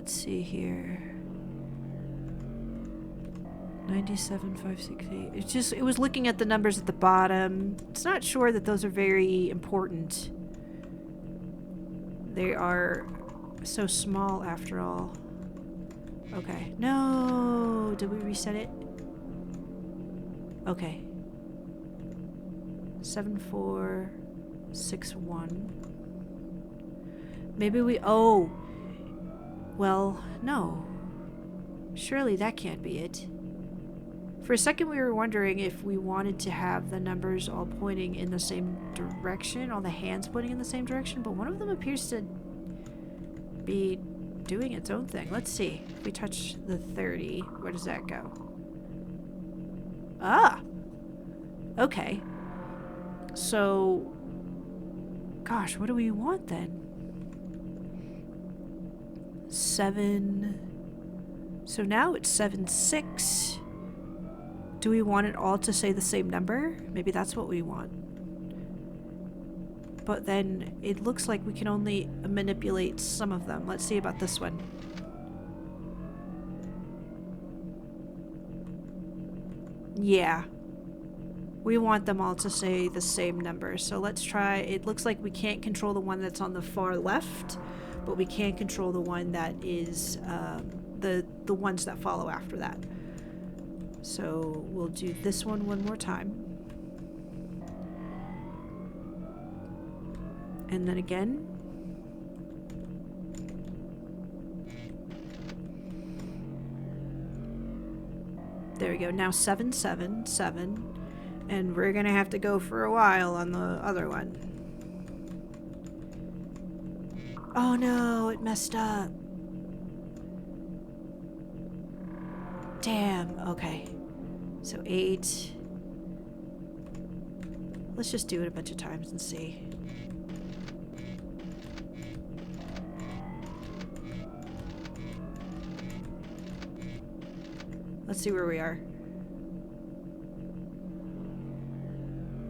Let's see. see here. 97,568. It's just, it was looking at the numbers at the bottom. It's not sure that those are very important. They are so small after all. Okay. No! Did we reset it? Okay. 7461. Maybe we... Oh! Well, no. Surely that can't be it. For a second we were wondering if we wanted to have the numbers all pointing in the same direction, all the hands pointing in the same direction, but one of them appears to be doing its own thing. Let's see. If we touch the 30, where does that go? Ah! Okay. So... Gosh, what do we want then? 7... So now it's 7-6. Do we want it all to say the same number? Maybe that's what we want. But then it looks like we can only manipulate some of them. Let's see about this one. Yeah. We want them all to say the same number. So let's try. It looks like we can't control the one that's on the far left, but we can control the one that is the ones that follow after that. So we'll do this one more time. And then again. There we go. Now 777. And we're gonna have to go for a while on the other one. Oh no, it messed up. Damn, okay. So 8. Let's just do it a bunch of times and see. Let's see where we are.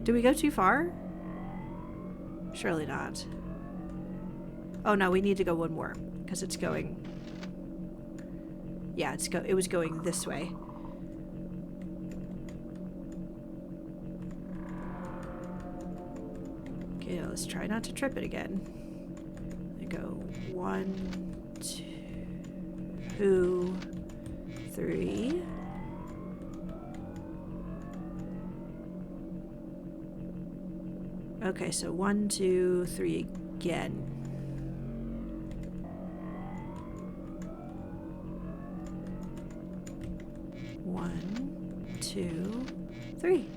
Did we go too far? Surely not. Oh no, we need to go one more because it's going. Yeah, it was going this way. Okay, let's try not to trip it again. I go 1, 2, 3. Okay, so 1, 2, 3 again. 1, 2, 3.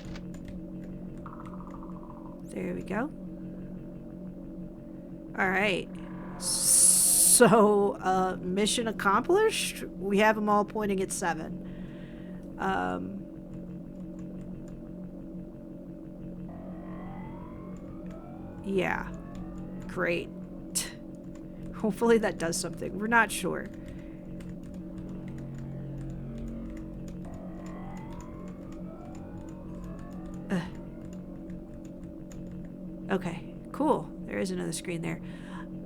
There we go. Alright. So, mission accomplished. We have them all pointing at 7. Yeah. Great. Hopefully that does something. We're not sure. Okay, cool. There is another screen there.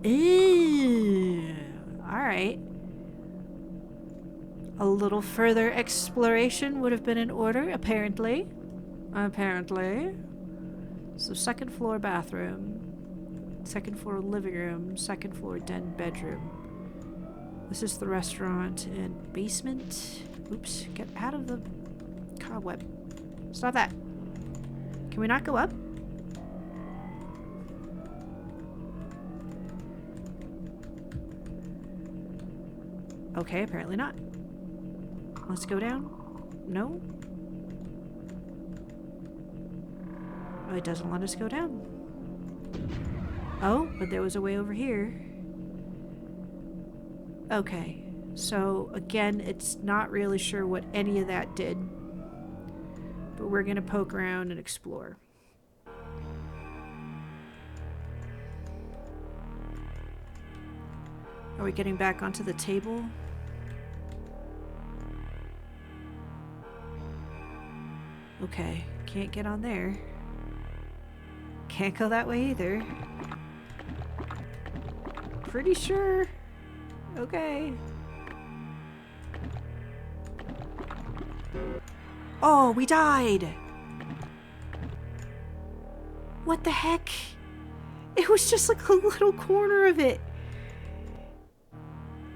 Ew. Alright. A little further exploration would have been in order, apparently. Apparently. So 2nd floor bathroom. 2nd floor living room. 2nd floor den bedroom. This is the restaurant and basement. Oops, get out of the cobweb. Stop that. Can we not go up? Okay, apparently not. Let's go down. No? Oh, it doesn't let us go down. Oh, but there was a way over here. Okay, so again, it's not really sure what any of that did. But we're gonna poke around and explore. Are we getting back onto the table? Okay, can't get on there. Can't go that way either. Pretty sure. Okay. Oh, we died! What the heck? It was just like a little corner of it.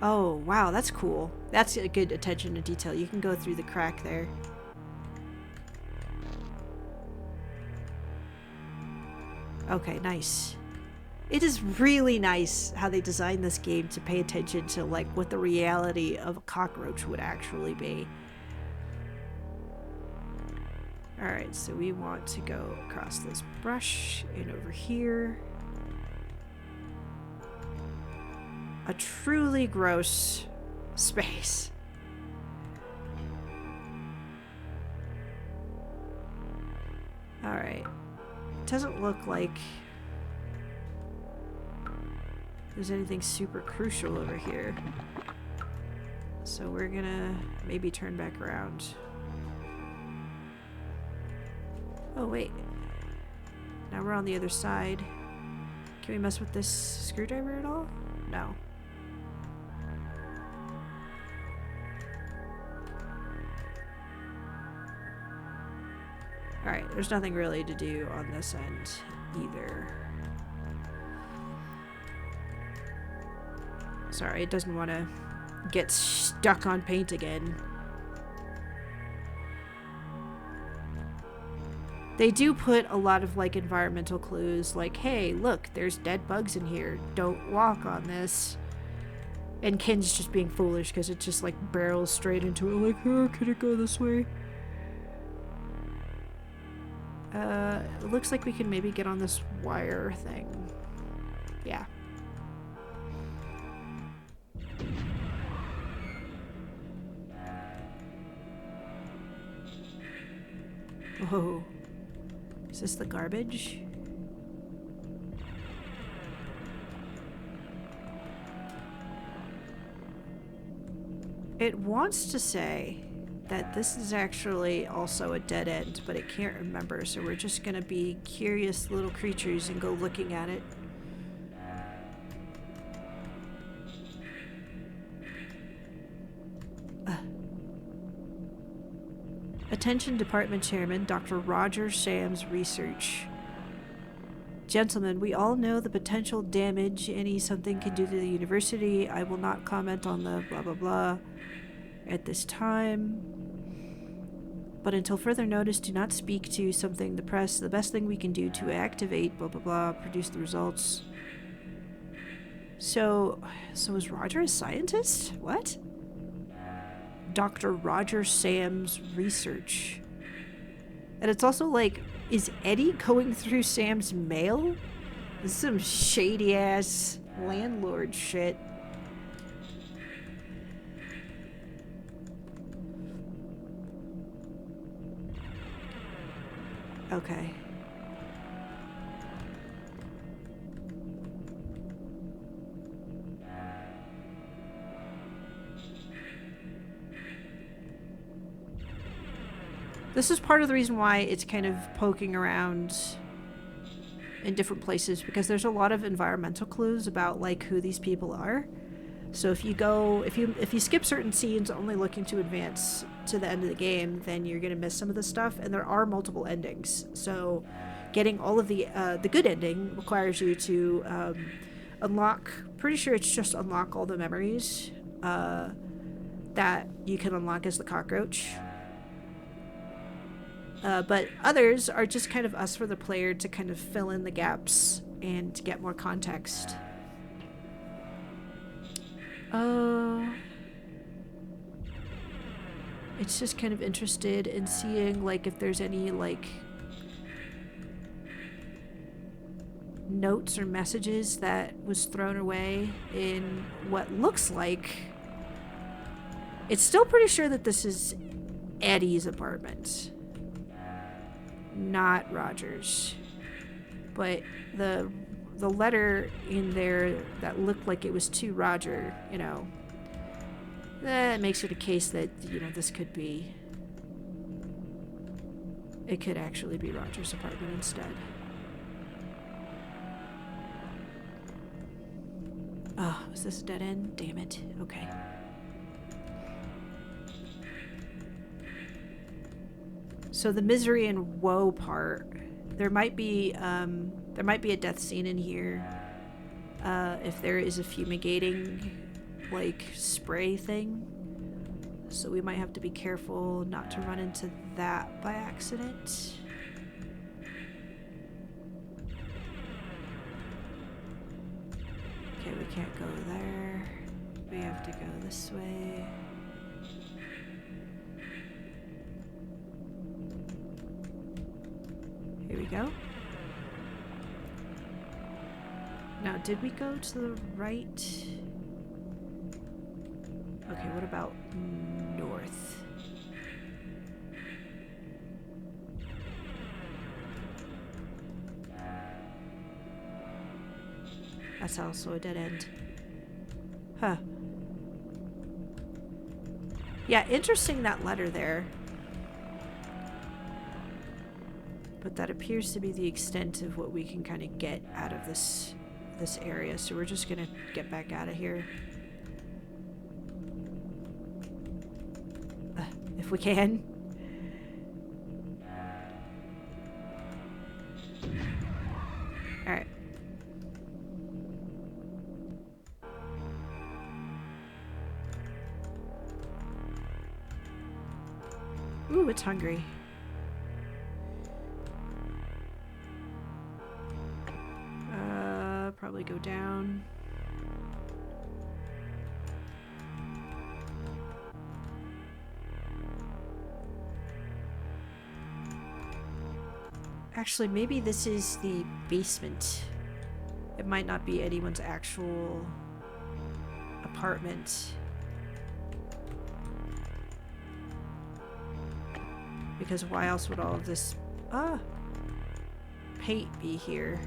Oh, wow, that's cool. That's a good attention to detail. You can go through the crack there. Okay, nice. It is really nice how they designed this game to pay attention to like what the reality of a cockroach would actually be. Alright, so we want to go across this brush and over here. A truly gross space. Alright. Doesn't look like there's anything super crucial over here. So we're gonna maybe turn back around. Oh wait. Now we're on the other side. Can we mess with this screwdriver at all? No. Alright, there's nothing really to do on this end either. Sorry, it doesn't want to get stuck on paint again. They do put a lot of like environmental clues, like, hey, look, there's dead bugs in here. Don't walk on this. And Ken's just being foolish because it just like barrels straight into it, like, oh, could it go this way? It looks like we can maybe get on this wire thing. Yeah. Whoa. Is this the garbage? It wants to say that this is actually also a dead end, but it can't remember, so we're just gonna be curious little creatures and go looking at it. Attention Department Chairman Dr. Roger Sam's research. Gentlemen, we all know the potential damage any something can do to the university. I will not comment on the blah blah blah at this time. But until further notice, do not speak to something the press. The best thing we can do to activate blah blah blah, produce the results. So is Roger a scientist? What? Dr. Roger Sam's research. And it's also like, is Eddie going through Sam's mail? This is some shady ass landlord shit. Okay. This is part of the reason why it's kind of poking around in different places, because there's a lot of environmental clues about like who these people are. So if you go, if you skip certain scenes only looking to advance to the end of the game, then you're gonna miss some of the stuff, and there are multiple endings. So getting all of the good ending requires you to unlock, pretty sure it's just unlock all the memories that you can unlock as the cockroach. But others are just kind of us for the player to kind of fill in the gaps and to get more context. It's just kind of interested in seeing like if there's any like notes or messages that was thrown away in what looks like. It's still pretty sure that this is Eddie's apartment, not Roger's. But the letter in there that looked like it was to Roger, you know, that makes it a case that, you know, this could be, it could actually be Roger's apartment instead. Oh, is this a dead end? Damn it. Okay. So the misery and woe part, there might be a death scene in here. If there is a fumigating, like, spray thing. So we might have to be careful not to run into that by accident. Okay, we can't go there. We have to go this way. Here we go. Now, did we go to the right? Okay, what about north? That's also a dead end. Huh. Yeah, interesting, that letter there. But that appears to be the extent of what we can kind of get out of this area. So we're just gonna get back out of here. If we can. Alright. Ooh, it's hungry. Probably go down. Actually, maybe this is the basement. It might not be anyone's actual apartment. Because why else would all of this paint be here?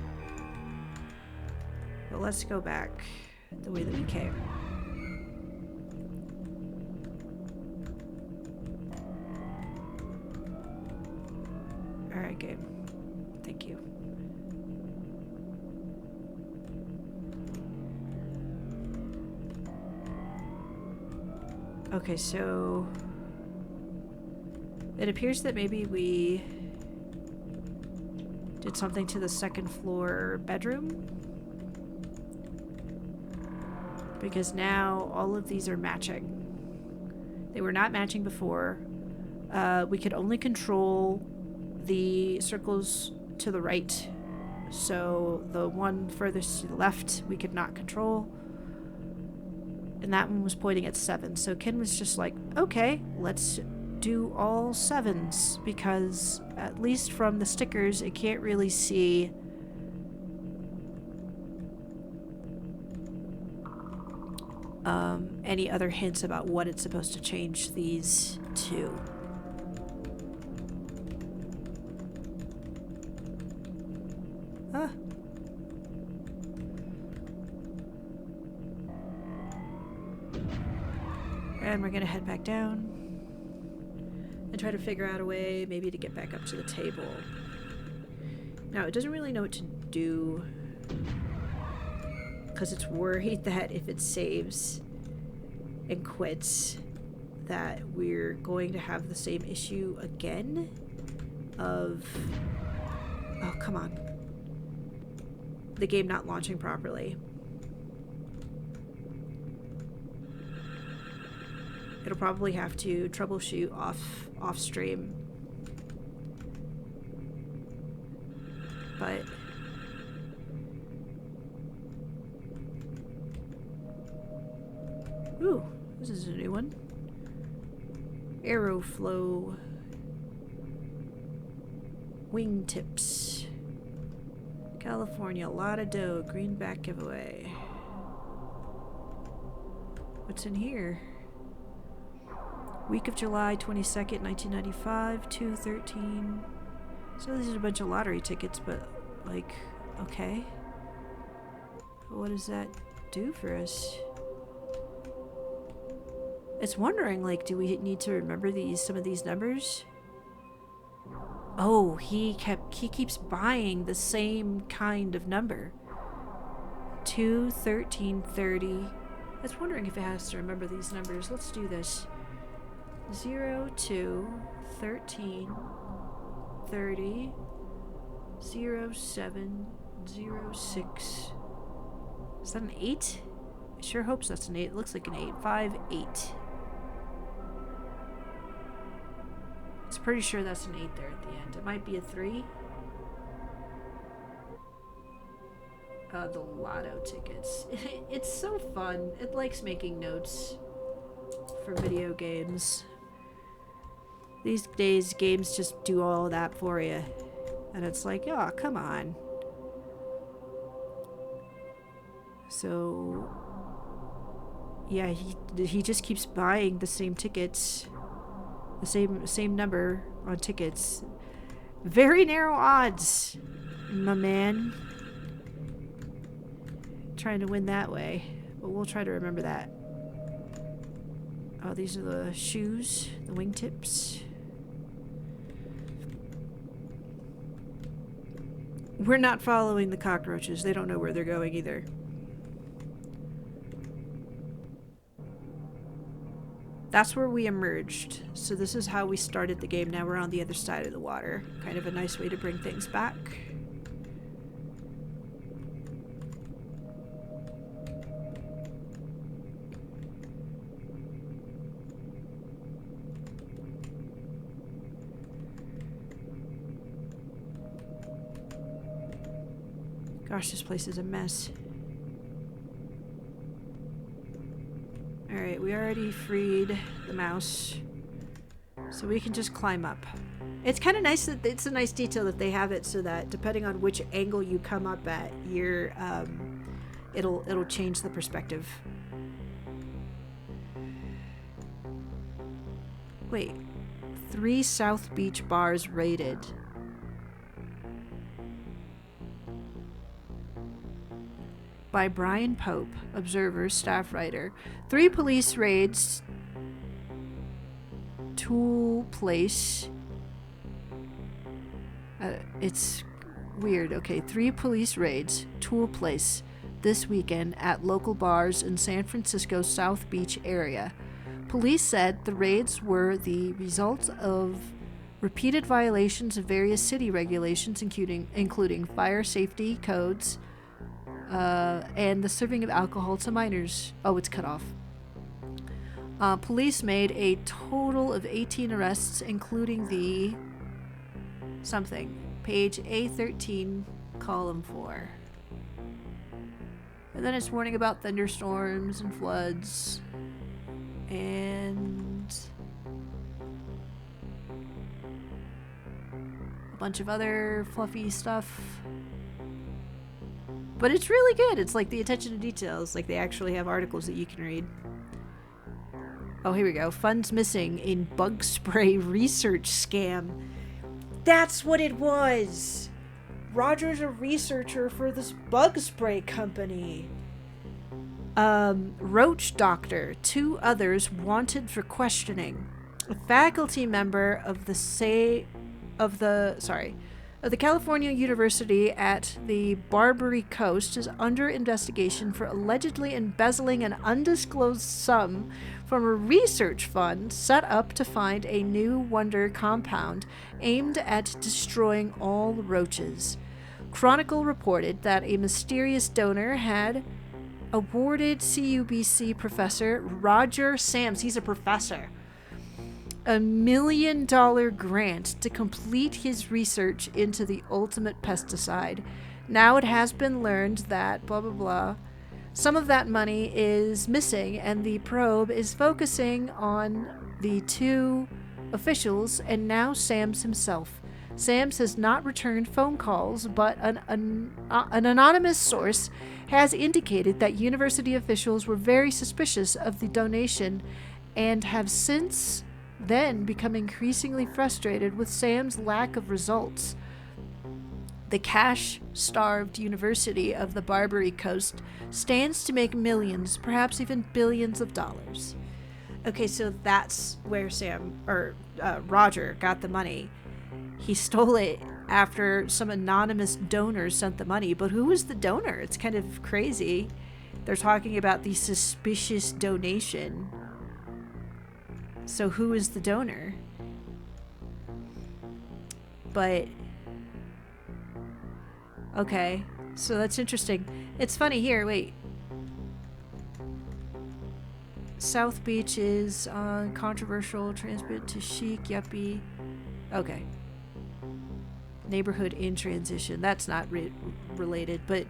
But let's go back the way that we came. Alright, game. Thank you. Okay, so it appears that maybe we did something to the second floor bedroom. Because now all of these are matching. They were not matching before. We could only control the circles to the right. So the one furthest to the left we could not control. And that one was pointing at 7. So Ken was just like, okay, let's do all 7s. Because at least from the stickers, it can't really see any other hints about what it's supposed to change these to. And we're gonna head back down and try to figure out a way maybe to get back up to the table. Now, it doesn't really know what to do because it's worried that if it saves and quits, that we're going to have the same issue again of, oh, come on, the game not launching properly. It'll probably have to troubleshoot off stream. But ooh, this is a new one. Aeroflow wingtips. California, a lot of dough. Greenback giveaway. What's in here? Week of July 22nd, 1995, 2/13. So these are a bunch of lottery tickets, but like, okay. What does that do for us? It's wondering, like, do we need to remember some of these numbers? Oh, he keeps buying the same kind of number. 2, 13, 30. I was wondering if it has to remember these numbers. Let's do this. 0, 2, 13, 30 0706. Is that an 8? I sure hope so. That's an 8. It looks like an 8. 5 8. It's pretty sure that's an 8 there at the end. It might be a 3. The lotto tickets. It's so fun. It likes making notes for video games. These days, games just do all that for you. And it's like, oh, come on. So, yeah, he just keeps buying the same tickets. The same number on tickets. Very narrow odds, my man. Trying to win that way. But we'll try to remember that. Oh, these are the shoes, the wingtips. We're not following the cockroaches. They don't know where they're going either. That's where we emerged. So this is how we started the game. Now we're on the other side of the water. Kind of a nice way to bring things back. Gosh, this place is a mess. Alright, we already freed the mouse. So we can just climb up. It's kind of nice that it's a nice detail that they have it so that depending on which angle you come up at, you're, it'll change the perspective. Wait. 3 South Beach bars raided. By Brian Pope, observer, staff writer. 3 police raids. Tool place. It's weird. Okay, 3 police raids. Tool place. This weekend at local bars in San Francisco's South Beach area. Police said the raids were the result of repeated violations of various city regulations, including fire safety codes, and the serving of alcohol to minors. Oh, it's cut off. Police made a total of 18 arrests, including the something. Page A13, column 4. And then it's warning about thunderstorms and floods. And a bunch of other fluffy stuff. But it's really good. It's like the attention to details. Like they actually have articles that you can read. Oh, here we go. Funds missing in bug spray research scam. That's what it was. Roger's a researcher for this bug spray company. Roach doctor. 2 others wanted for questioning. A faculty member of the California University at the Barbary Coast is under investigation for allegedly embezzling an undisclosed sum from a research fund set up to find a new wonder compound aimed at destroying all roaches. Chronicle reported that a mysterious donor had awarded CUBC professor Roger Sams, he's a professor, $1 million grant to complete his research into the ultimate pesticide. Now it has been learned that blah blah blah. Some of that money is missing, and the probe is focusing on the 2 officials and now Sams himself. Sams has not returned phone calls, but an anonymous source has indicated that university officials were very suspicious of the donation and have since then become increasingly frustrated with Sam's lack of results. The cash-starved University of the Barbary Coast stands to make millions, perhaps even billions of dollars. Okay, so that's where Roger got the money. He stole it after some anonymous donors sent the money, but who was the donor? It's kind of crazy. They're talking about the suspicious donation. So who is the donor? but okay, so that's interesting. It's funny here, wait. South Beach is controversial, transmit to chic, yuppie. Okay. Neighborhood in transition. That's not related, but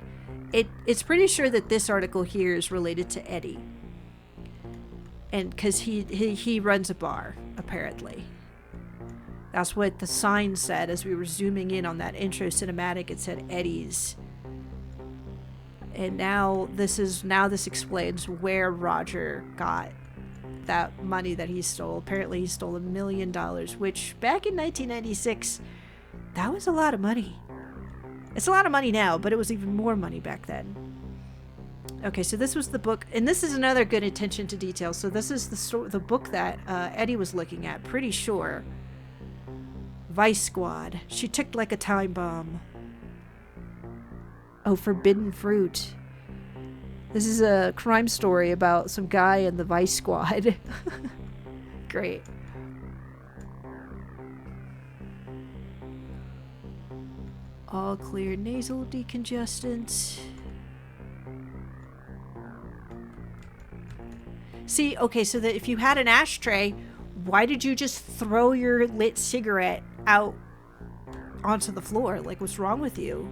it's pretty sure that this article here is related to Eddie. And because he runs a bar, apparently. That's what the sign said as we were zooming in on that intro cinematic. It said Eddie's. And now this explains where Roger got that money that he stole. Apparently he stole $1 million, which back in 1996, that was a lot of money. It's a lot of money now, but it was even more money back then. Okay, so this was the book, and this is another good attention to detail. So this is the book that Eddie was looking at, pretty sure. Vice Squad. She ticked like a time bomb. Oh, Forbidden Fruit. This is a crime story about some guy in the Vice Squad. Great. All clear nasal decongestant. See, okay, so that if you had an ashtray, why did you just throw your lit cigarette out onto the floor? Like, what's wrong with you?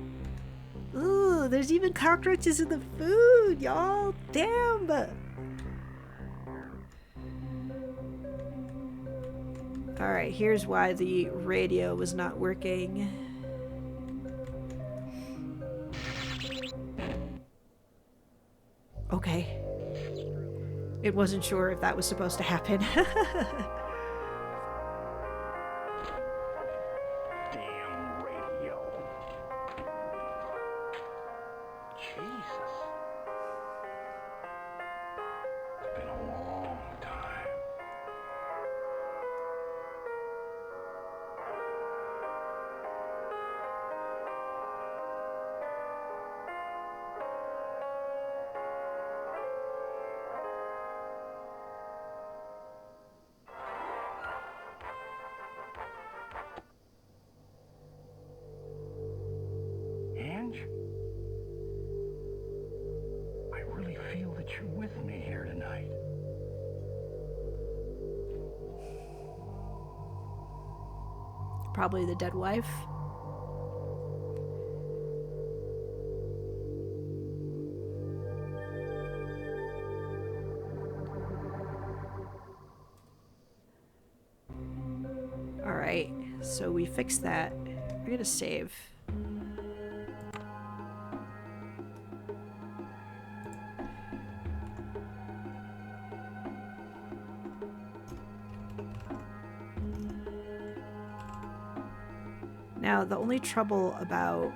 Ooh, there's even cockroaches in the food, y'all. Damn. Alright, here's why the radio was not working. Okay. It wasn't sure if that was supposed to happen. Damn radio. Jesus. It's been a long time. Ange? I really feel that you're with me here tonight. Probably the dead wife. Alright, so we fixed that. We're gonna save. Now, the only trouble about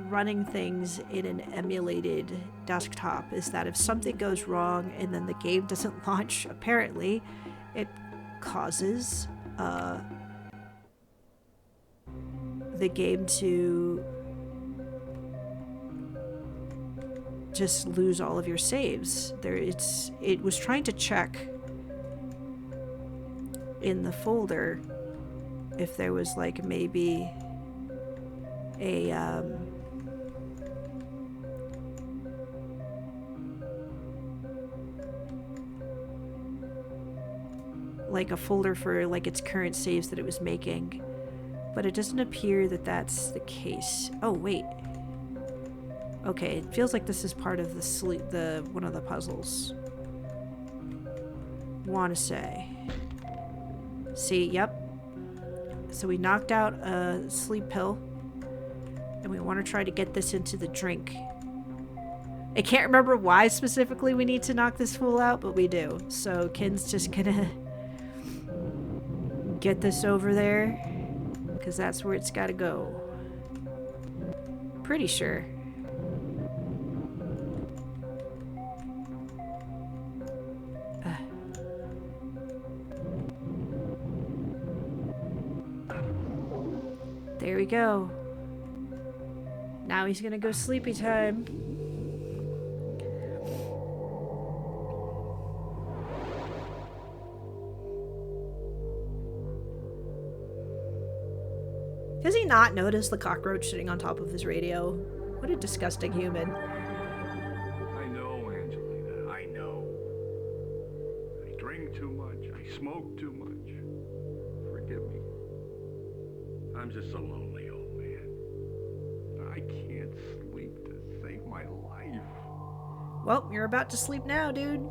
running things in an emulated desktop is that if something goes wrong and then the game doesn't launch, apparently, it causes the game to just lose all of your saves. It was trying to check in the folder if there was like maybe a like a folder for like its current saves that it was making, but it doesn't appear that that's the case. Oh wait, okay, it feels like this is part of the one of the puzzles. Want to say, see, yep. So we knocked out a sleep pill, and we want to try to get this into the drink. I can't remember why specifically we need to knock this fool out, but we do. So Ken's just gonna get this over there, because that's where it's gotta go. Pretty sure. There we go. Now he's gonna go sleepy time. Does he not notice the cockroach sitting on top of his radio? What a disgusting human. I know, Angelina. I know. I drink too much. I smoke too much. Forgive me. I'm just a lonely old man. I can't sleep to save my life. Well, you're about to sleep now, dude.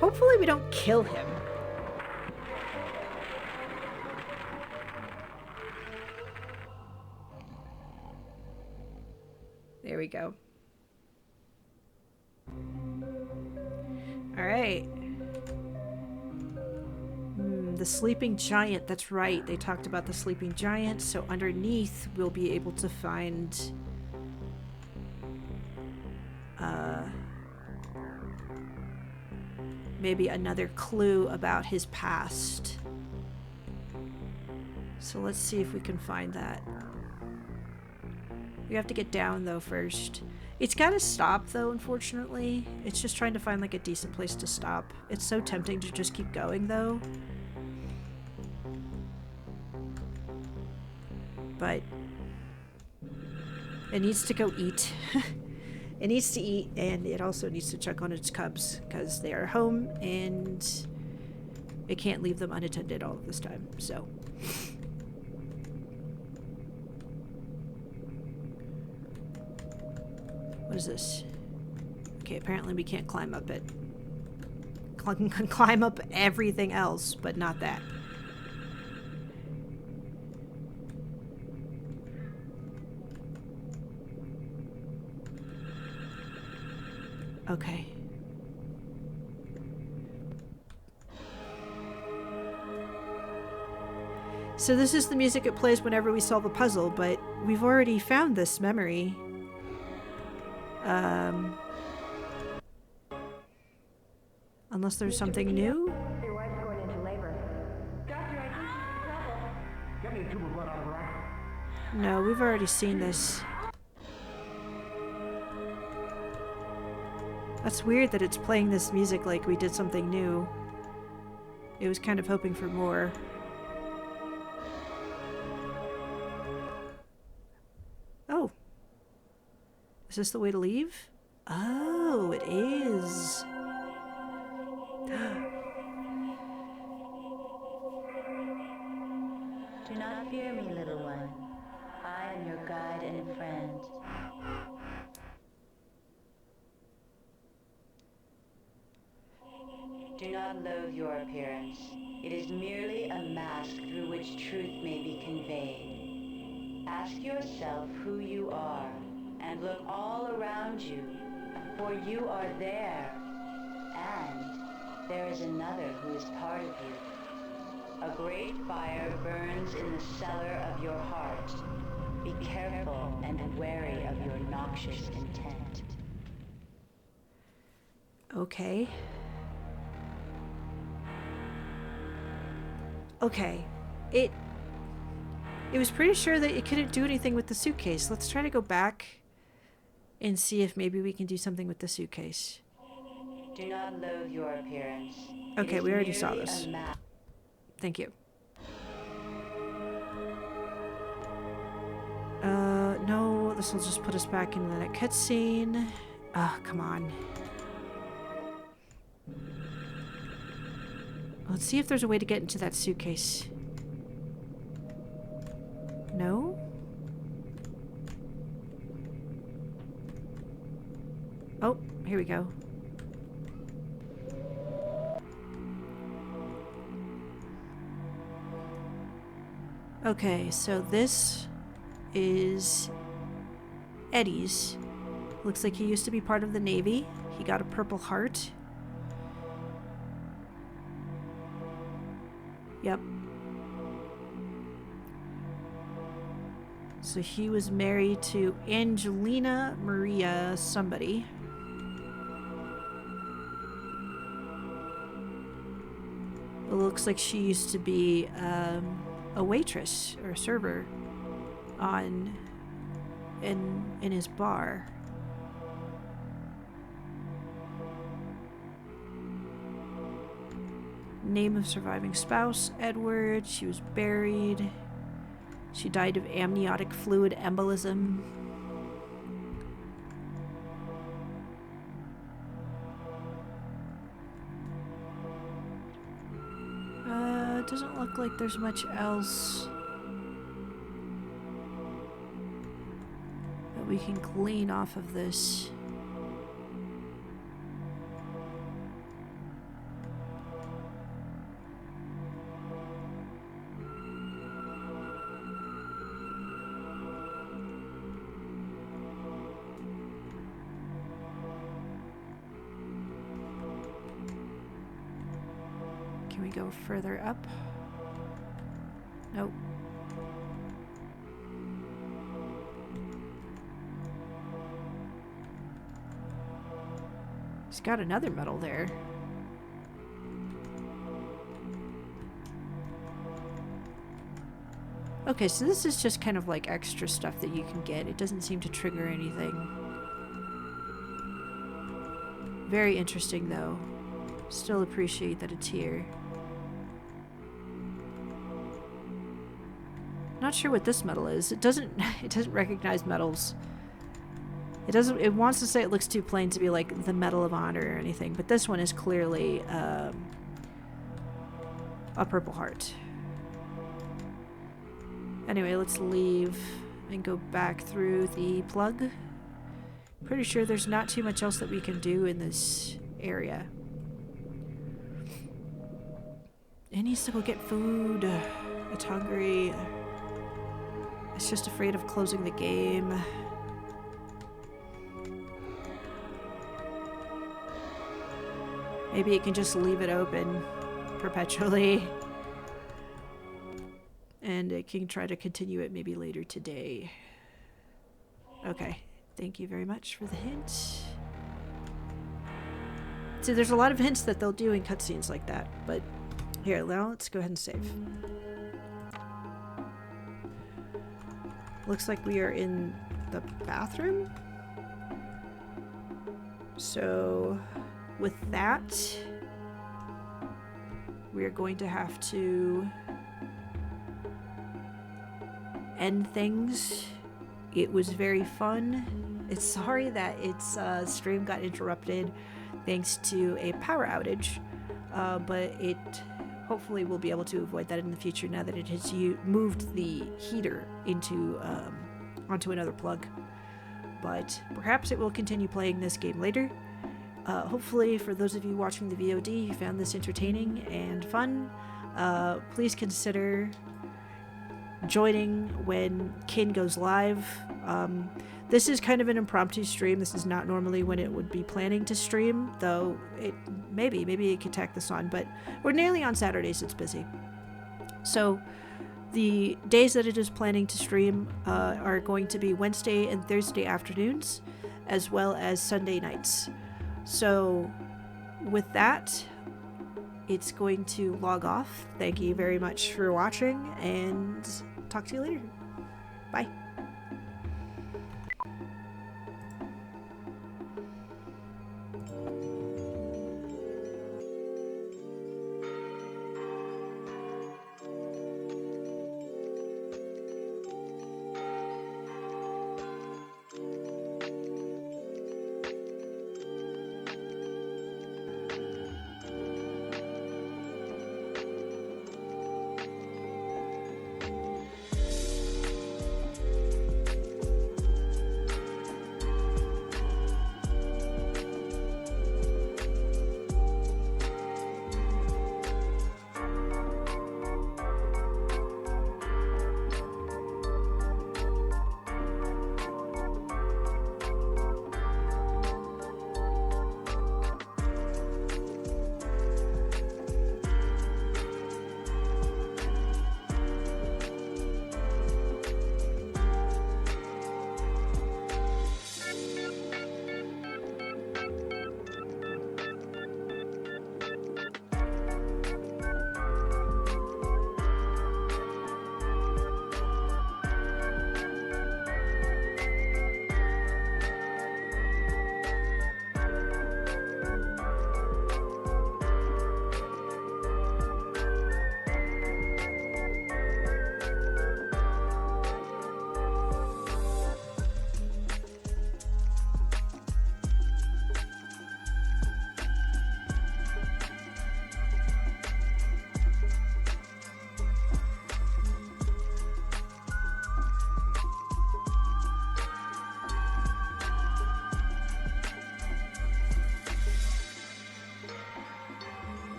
Hopefully we don't kill him. There we go. Alright. The sleeping giant, that's right. They talked about the sleeping giant, so underneath we'll be able to find maybe another clue about his past. So let's see if we can find that. We have to get down though first. It's gotta stop though, unfortunately. It's just trying to find like a decent place to stop. It's so tempting to just keep going though. But it needs to go eat. It needs to eat, and it also needs to check on its cubs because they are home and it can't leave them unattended all of this time. So what is this? Okay, apparently we can't climb up it. Climb up everything else, but not that. Okay. So this is the music it plays whenever we solve a puzzle, but we've already found this memory. Unless there's something new? Your wife's going into labor. Doctor, I think she's in trouble. Get me a tube of blood out of her eye. No, we've already seen this. That's weird that it's playing this music like we did something new. It was kind of hoping for more. Oh. Is this the way to leave? Oh, it is. Do not fear me, little one. I am your guide and friend. Do not loathe your appearance. It is merely a mask through which truth may be conveyed. Ask yourself who you are, and look all around you, for you are there. And there is another who is part of you. A great fire burns in the cellar of your heart. Be careful and wary of your noxious intent. Okay. Okay. It was pretty sure that it couldn't do anything with the suitcase. Let's try to go back and see if maybe we can do something with the suitcase. Do not loathe your appearance. Okay, we already saw this. Thank you. No, this will just put us back into that cutscene. Ah, come on. Let's see if there's a way to get into that suitcase. No? Oh, here we go. Okay, so this is Eddie's. Looks like he used to be part of the Navy. He got a Purple Heart. Yep. So he was married to Angelina Maria somebody. It looks like she used to be a waitress or a server in his bar. Name of surviving spouse, Edward. She was buried. She died of amniotic fluid embolism. Doesn't look like there's much else that we can glean off of this. Can we go further up? Nope. He's got another medal there. Okay, so this is just kind of like extra stuff that you can get. It doesn't seem to trigger anything. Very interesting though. Still appreciate that it's here. Not sure what this medal is. It doesn't recognize medals. It wants to say it looks too plain to be like the Medal of Honor or anything, but this one is clearly a Purple Heart. Anyway, let's leave and go back through the plug. Pretty sure there's not too much else that we can do in this area. It needs to go get food. It's hungry. It's just afraid of closing the game. Maybe it can just leave it open perpetually. And it can try to continue it maybe later today. Okay. Thank you very much for the hint. See, there's a lot of hints that they'll do in cutscenes like that, but here, now let's go ahead and save. Looks like we are in the bathroom. So, with that, we are going to have to end things. It was very fun. It's sorry that its stream got interrupted thanks to a power outage, but it hopefully will be able to avoid that in the future now that it has moved the heater into onto another plug. But perhaps it will continue playing this game later. Hopefully, for those of you watching the VOD, you found this entertaining and fun. Please consider joining when Kin goes live. This is kind of an impromptu stream. This is not normally when it would be planning to stream, though it maybe it could tack this on, but we're nearly on Saturdays. It's busy. So the days that it is planning to stream are going to be Wednesday and Thursday afternoons, as well as Sunday nights. So with that, it's going to log off. Thank you very much for watching, and talk to you later.